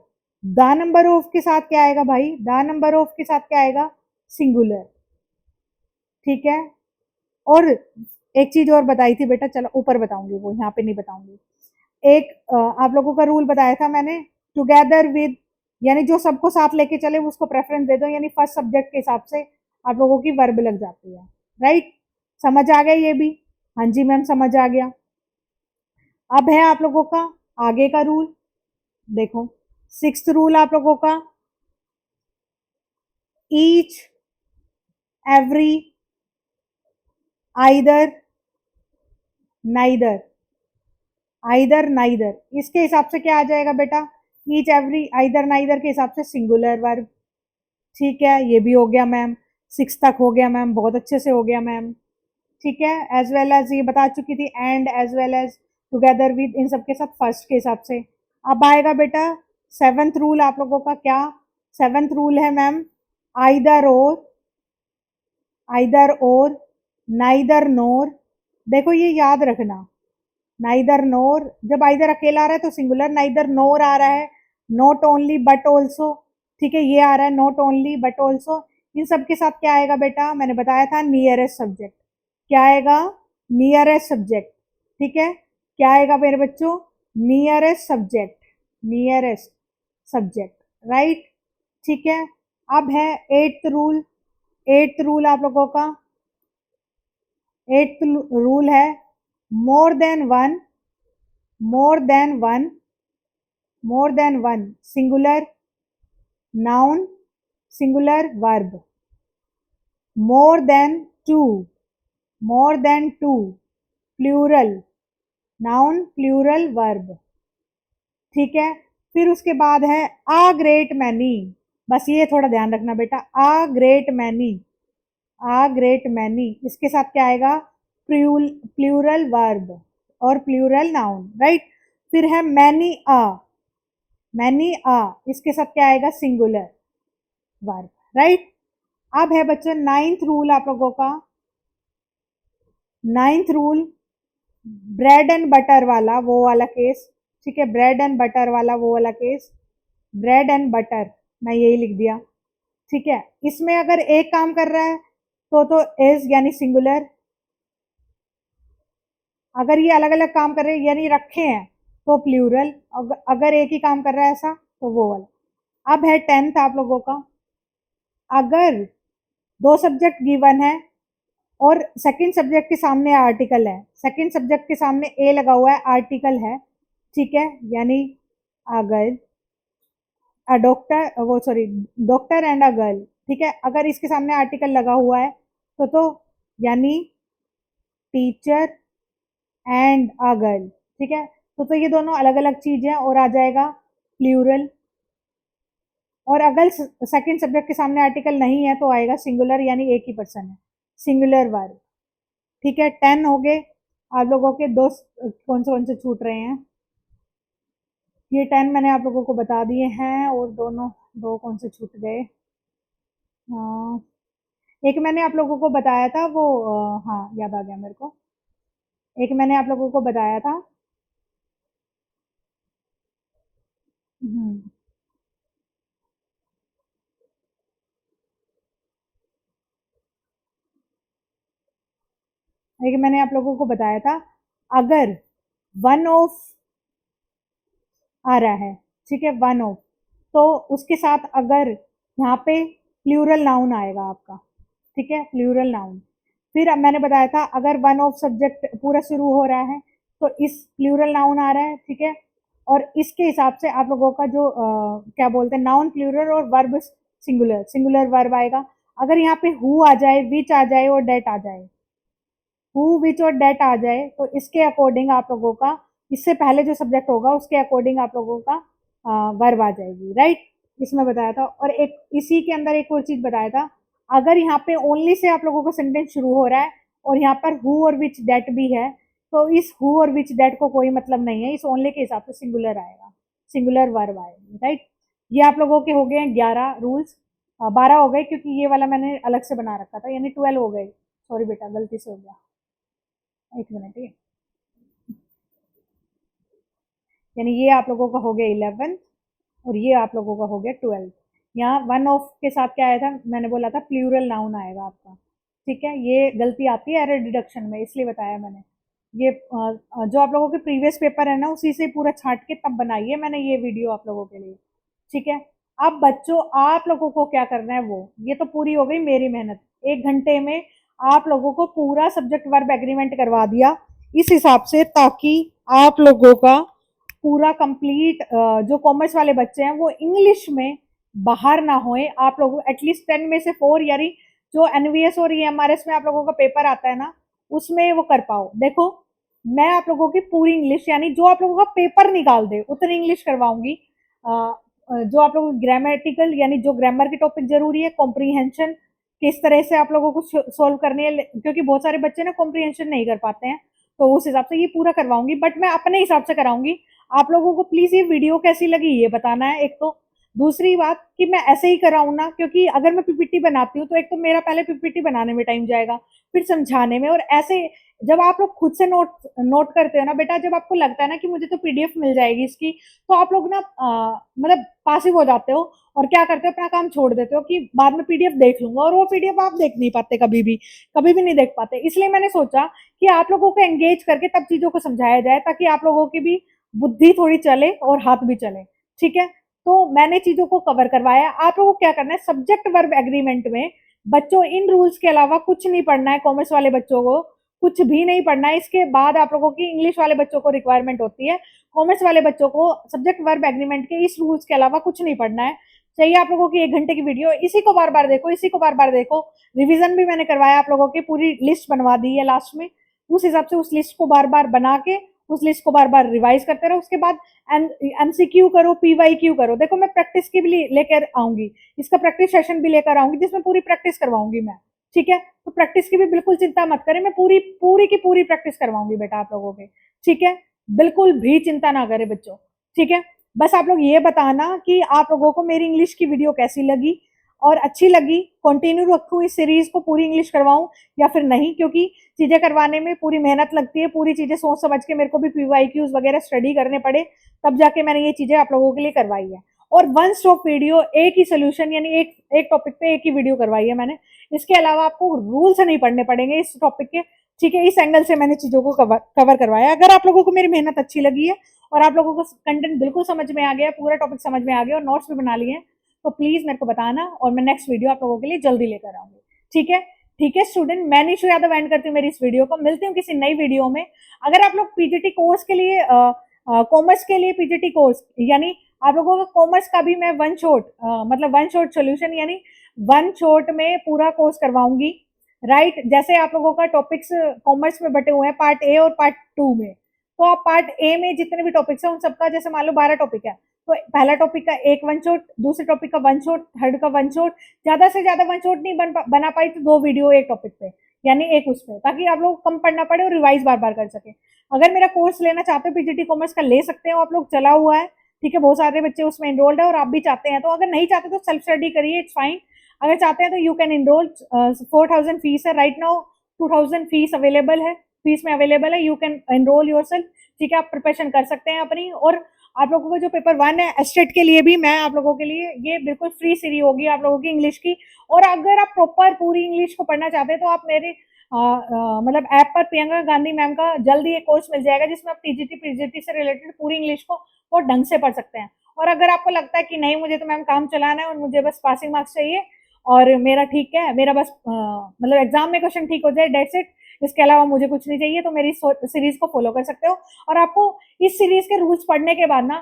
द नंबर ऑफ के साथ क्या आएगा भाई, द नंबर ऑफ के साथ क्या आएगा, सिंगुलर। ठीक है, और एक चीज और बताई थी बेटा, चलो ऊपर बताऊंगी, वो यहाँ पे नहीं बताऊंगी। एक आप लोगों का रूल बताया था मैंने, टुगेदर विद, यानी जो सबको साथ लेके चले उसको प्रेफरेंस दे दो, यानी फर्स्ट सब्जेक्ट के हिसाब से आप लोगों की वर्ब लग जाती है। राइट, समझ आ गया ये भी, हाँ जी मैम समझ आ गया। अब है आप लोगों का आगे का रूल, देखो सिक्स्थ रूल आप लोगों का, each, every, either, neither, either neither, इसके हिसाब से क्या आ जाएगा बेटा, ईच एवरी आइदर नाइदर के हिसाब से सिंगुलर वर्ब। ठीक है, ये भी हो गया मैम, सिक्स तक हो गया मैम, बहुत अच्छे से हो गया मैम। ठीक है, एज वेल एज ये बता चुकी थी, and as well as, together with, इन सब के साथ फर्स्ट के हिसाब से। अब आएगा बेटा सेवेंथ रूल आप लोगों का, क्या सेवेंथ रूल है मैम, आइदर और, आइदर और, नाइदर नोर। देखो ये याद रखना, नाइदर नोर, जब आइदर अकेला आ रहा है तो सिंगुलर, नाइदर नोर आ रहा है, नॉट ओनली बट ऑल्सो। ठीक है, ये आ रहा है नॉट ओनली बट ऑल्सो, इन सब के साथ क्या आएगा बेटा, मैंने बताया था नियरेस्ट सब्जेक्ट, क्या आएगा, नियरेस्ट सब्जेक्ट। ठीक है, क्या आएगा मेरे बच्चों, nearest subject, nearest subject. Right, ठीक है, अब है एट्थ रूल, एट्थ रूल आप लोगों का, एट्थ रूल है, more than one, more than one, more than one, singular noun, singular verb, more than two, more than two, plural noun, plural verb. ठीक है, फिर उसके बाद है आ ग्रेट मैनी, बस ये थोड़ा ध्यान रखना बेटा, आ ग्रेट मैनी, आ ग्रेट मैनी, इसके साथ क्या आएगा, प्लूरल वर्ब और प्लूरल नाउन। राइट, फिर है मैनी आ, मैनी आ, इसके साथ क्या आएगा, सिंगुलर वर्ब। राइट, अब है बच्चों नाइन्थ रूल आप लोगों का, ninth rule, bread and butter वाला वो वाला केस। ठीक है, ब्रेड एंड बटर वाला वो वाला केस, ब्रेड एंड बटर, मैं यही लिख दिया। ठीक है, इसमें अगर एक काम कर रहा है तो इज यानी सिंगुलर, अगर ये अलग अलग काम कर रहे हैं यानी रखे हैं तो प्लूरल, अगर एक ही काम कर रहा है ऐसा तो वो वाला। अब है 10th आप लोगों का, अगर दो सब्जेक्ट गिवन है और सेकंड सब्जेक्ट के सामने आर्टिकल है, सेकंड सब्जेक्ट के सामने ए लगा हुआ है, आर्टिकल है, ठीक है, यानी अगर अ डॉक्टर वो sorry doctor and a girl, ठीक है, अगर इसके सामने आर्टिकल लगा हुआ है तो यानी टीचर एंड अ गर्ल, ठीक है, तो ये दोनों अलग अलग चीज है और आ जाएगा प्लूरल। और अगर सेकंड सब्जेक्ट के सामने आर्टिकल नहीं है तो आएगा सिंगुलर यानी एक ही पर्सन है, सिंगुलर वर्ब। ठीक है, 10 हो गए आप लोगों के। दो कौन से छूट रहे हैं, ये 10 मैंने आप लोगों को बता दिए हैं, और दोनों दो कौन से छूट गए। हाँ, एक मैंने आप लोगों को बताया था वो, हाँ याद आ गया मेरे को, एक मैंने आप लोगों को बताया था। हम्म, एक मैंने आप लोगों को बताया था, अगर वन ऑफ आ रहा है, ठीक है, वन ऑफ, तो उसके साथ अगर यहाँ पे प्लूरल नाउन आएगा आपका, ठीक है, प्लूरल नाउन। फिर अब मैंने बताया था अगर वन ऑफ सब्जेक्ट पूरा शुरू हो रहा है तो इस प्लूरल नाउन आ रहा है, ठीक है, और इसके हिसाब से आप लोगों का जो क्या बोलते हैं, नाउन प्लूरल और वर्ब सिंगुलर, सिंगुलर वर्ब आएगा। अगर यहाँ पे हु आ जाए, विच आ जाए और डेट आ जाए, हु विच और डेट आ जाए तो इसके अकॉर्डिंग आप लोगों का, इससे पहले जो सब्जेक्ट होगा उसके अकॉर्डिंग आप लोगों का वर्ब आ जाएगी, राइट। इसमें बताया था, और एक इसी के अंदर एक और चीज बताया था, अगर यहाँ पे ओनली से आप लोगों का सेंटेंस शुरू हो रहा है और यहाँ पर हु और विच डेट भी है, तो इस हु और विच डेट को कोई मतलब नहीं है, इस ओनली के हिसाब से सिंगुलर आएगा, सिंगुलर वर्ब आएगी, राइट। ये आप लोगों के हो गए 11 रूल्स, 12 हो गए क्योंकि ये वाला मैंने अलग से बना रखा था, यानी 12 हो गए। सॉरी बेटा, गलती से हो गया, एक मिनट ये, यानी ये आप लोगों का हो गया 11th और ये आप लोगों का हो गया 12th। यहाँ वन ऑफ के साथ क्या आया था, मैंने बोला था प्लूरल नाउन आएगा आपका, ठीक है, ये गलती आती है एरर डिडक्शन में, इसलिए बताया मैंने। ये जो आप लोगों के प्रीवियस पेपर है ना उसी से पूरा छांट के तब बनाई है मैंने ये वीडियो आप लोगों के लिए, ठीक है। अब बच्चों आप लोगों को क्या करना है वो, ये तो पूरी हो गई मेरी मेहनत, 1 घंटे में आप लोगों को पूरा सब्जेक्ट वर्ब एग्रीमेंट करवा दिया इस हिसाब से, ताकि आप लोगों का पूरा कंप्लीट, जो कॉमर्स वाले बच्चे हैं वो इंग्लिश में बाहर ना होए। आप लोग एटलीस्ट 10 में से 4, यानी जो एनवीएस और ईएमआरएस में आप लोगों का पेपर आता है ना उसमें वो कर पाओ। देखो मैं आप लोगों की पूरी इंग्लिश, यानी जो आप लोगों का पेपर निकाल दे उतनी इंग्लिश करवाऊंगी। जो आप लोगों को ग्रामेटिकल यानी जो ग्रामर के टॉपिक जरूरी है, कॉम्प्रीहेंशन किस तरह से आप लोगों को सोल्व करनी है, क्योंकि बहुत सारे बच्चे ना कॉम्प्रीहेंशन नहीं कर पाते हैं, तो उस हिसाब से ये पूरा करवाऊंगी, बट मैं अपने हिसाब से कराऊंगी। आप लोगों को प्लीज ये वीडियो कैसी लगी ये बताना है एक तो, दूसरी बात कि मैं ऐसे ही कराऊं ना, क्योंकि अगर मैं पीपीटी बनाती हूँ तो एक तो मेरा पहले पीपीटी बनाने में टाइम जाएगा, फिर समझाने में, और ऐसे जब आप लोग खुद से नोट नोट करते हो ना बेटा, जब आपको लगता है ना कि मुझे तो पीडीएफ मिल जाएगी इसकी, तो आप लोग ना मतलब पासिव हो जाते हो और क्या करते हो, अपना काम छोड़ देते हो कि बाद में पीडीएफ देख लूंगा, और वो पीडीएफ आप देख नहीं पाते, कभी भी नहीं देख पाते। इसलिए मैंने सोचा कि आप लोगों को एंगेज करके तब चीजों को समझाया जाए, ताकि आप लोगों की भी बुद्धि थोड़ी चले और हाथ भी चले, ठीक है। तो मैंने चीजों को कवर करवाया। आप लोगों को क्या करना है, सब्जेक्ट वर्ब एग्रीमेंट में बच्चों इन रूल्स के अलावा कुछ नहीं पढ़ना है, कॉमर्स वाले बच्चों को कुछ भी नहीं पढ़ना है। इसके बाद आप लोगों की इंग्लिश वाले बच्चों को रिक्वायरमेंट होती है, कॉमर्स वाले बच्चों को सब्जेक्ट वर्ब एग्रीमेंट के इस रूल्स के अलावा कुछ नहीं पढ़ना है। चाहिए आप लोगों की 1 घंटे की वीडियो, इसी को बार बार देखो, इसी को बार बार देखो। रिवीजन भी मैंने करवाया आप लोगों की, पूरी लिस्ट बनवा दी है लास्ट में, उस हिसाब से उस लिस्ट को बार बार बना के उस लिस्ट को बार बार रिवाइज करते रहो। उसके बाद एमसीक्यू करो, पीवाईक्यू करो। देखो मैं प्रैक्टिस की भी लेकर आऊंगी, इसका प्रैक्टिस सेशन भी लेकर आऊंगी जिसमें पूरी प्रैक्टिस करवाऊंगी मैं, ठीक है। तो प्रैक्टिस की भी बिल्कुल चिंता मत करें, मैं पूरी पूरी की पूरी प्रैक्टिस करवाऊंगी बेटा आप लोगों के, ठीक है। बिल्कुल भी चिंता ना करें बच्चों, ठीक है। बस आप लोग ये बताना कि आप लोगों को मेरी इंग्लिश की वीडियो कैसी लगी, और अच्छी लगी कंटिन्यू रखूं इस सीरीज को, पूरी इंग्लिश करवाऊं या फिर नहीं, क्योंकि चीजें करवाने में पूरी मेहनत लगती है, पूरी चीजें सोच समझ के मेरे को भी पीवाईक्यूज वगैरह स्टडी करने पड़े, तब जाके मैंने ये चीजें आप लोगों के लिए करवाई है। और वन स्टॉप वीडियो, एक ही सोल्यूशन, यानी एक टॉपिक पे एक ही वीडियो करवाई है मैंने। इसके अलावा आपको रूल्स नहीं पढ़ने पड़ेंगे इस टॉपिक के, ठीक है। इस एंगल से मैंने चीजों को कवर करवाया। अगर आप लोगों को मेरी मेहनत अच्छी लगी है और आप लोगों को कंटेंट बिल्कुल समझ में आ गया, पूरा टॉपिक समझ में आ गया और नोट्स भी बना लिए हैं, तो प्लीज मेरे को बताना और मैं नेक्स्ट वीडियो आप लोगों के लिए जल्दी लेकर आऊंगी, ठीक है। ठीक है स्टूडेंट, मैं निशु यादव एंड करती हूँ मेरी इस वीडियो को। मिलती हूँ किसी नई वीडियो में। अगर आप लोग पीजीटी कोर्स के लिए, कॉमर्स के लिए पीजीटी कोर्स, यानी आप लोगों का कॉमर्स का भी मैं वन शॉट, मतलब वन शॉट सोल्यूशन, यानी वन शॉट में पूरा कोर्स करवाऊंगी, राइट। जैसे आप लोगों का टॉपिक्स कॉमर्स में बटे हुए हैं पार्ट ए और पार्ट 2 में, तो आप पार्ट ए में जितने भी टॉपिक्स हैं उन सबका, जैसे मान लो 12 टॉपिक है, तो पहला टॉपिक का एक वन शॉट, दूसरे टॉपिक का वन शॉट, थर्ड का वन शॉट, ज्यादा से ज्यादा वन शॉट नहीं बना पाई तो 2 वीडियो एक टॉपिक पे, यानी एक उस पे, ताकि आप लोग कम पढ़ना पड़े और रिवाइज बार बार कर सके। अगर मेरा कोर्स लेना चाहते हो पीजीटी कॉमर्स का, ले सकते हो आप लोग, चला हुआ है, ठीक है। बहुत सारे बच्चे उसमें एनरोल्ड है और आप भी चाहते हैं, तो अगर नहीं चाहते तो सेल्फ स्टडी करिए, इट्स फाइन। अगर चाहते हैं तो यू कैन एनरोल। 4000 फीस है राइट नाउ, 2000 फीस अवेलेबल है, फीस में अवेलेबल है, यू कैन एनरोल योरसेल्फ, ठीक है। आप प्रिपरेशन कर सकते हैं अपनी। और आप लोगों को जो पेपर 1 है एस्टेट के लिए भी, मैं आप लोगों के लिए ये बिल्कुल फ्री सीरीज होगी आप लोगों की इंग्लिश की। और अगर आप प्रॉपर पूरी इंग्लिश को पढ़ना चाहते हैं तो आप मेरे मतलब ऐप पर प्रियंका गांधी मैम का जल्दी एक कोर्स मिल जाएगा, जिसमें आप टीजीटी पीजीटी से रिलेटेड पूरी इंग्लिश को बहुत ढंग से पढ़ सकते हैं। और अगर आपको लगता है कि नहीं मुझे तो मैम काम चलाना है और मुझे बस पासिंग मार्क्स चाहिए और मेरा ठीक है, मेरा बस मतलब एग्जाम में क्वेश्चन ठीक हो जाए, डेट्स इट, इसके अलावा मुझे कुछ नहीं चाहिए, तो मेरी सीरीज को फॉलो कर सकते हो। और आपको इस सीरीज के रूल्स पढ़ने के बाद ना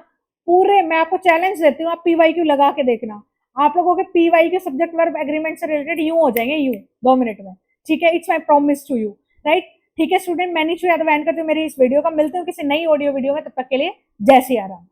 पूरे, मैं आपको चैलेंज देती हूँ, आप पीवाईक्यू लगा के देखना, आप लोगों के पीवाईक्यू सब्जेक्ट वर्ब एग्रीमेंट से रिलेटेड यूं हो जाएंगे, यूं 2 मिनट में, ठीक है। It's my promise to you, right. ठीक है स्टूडेंट, मैं निशु यादव एंड करती हूँ मेरी इस वीडियो का। मिलती हूँ किसी नई ऑडियो वीडियो में, तब तक के लिए जय सिया राम।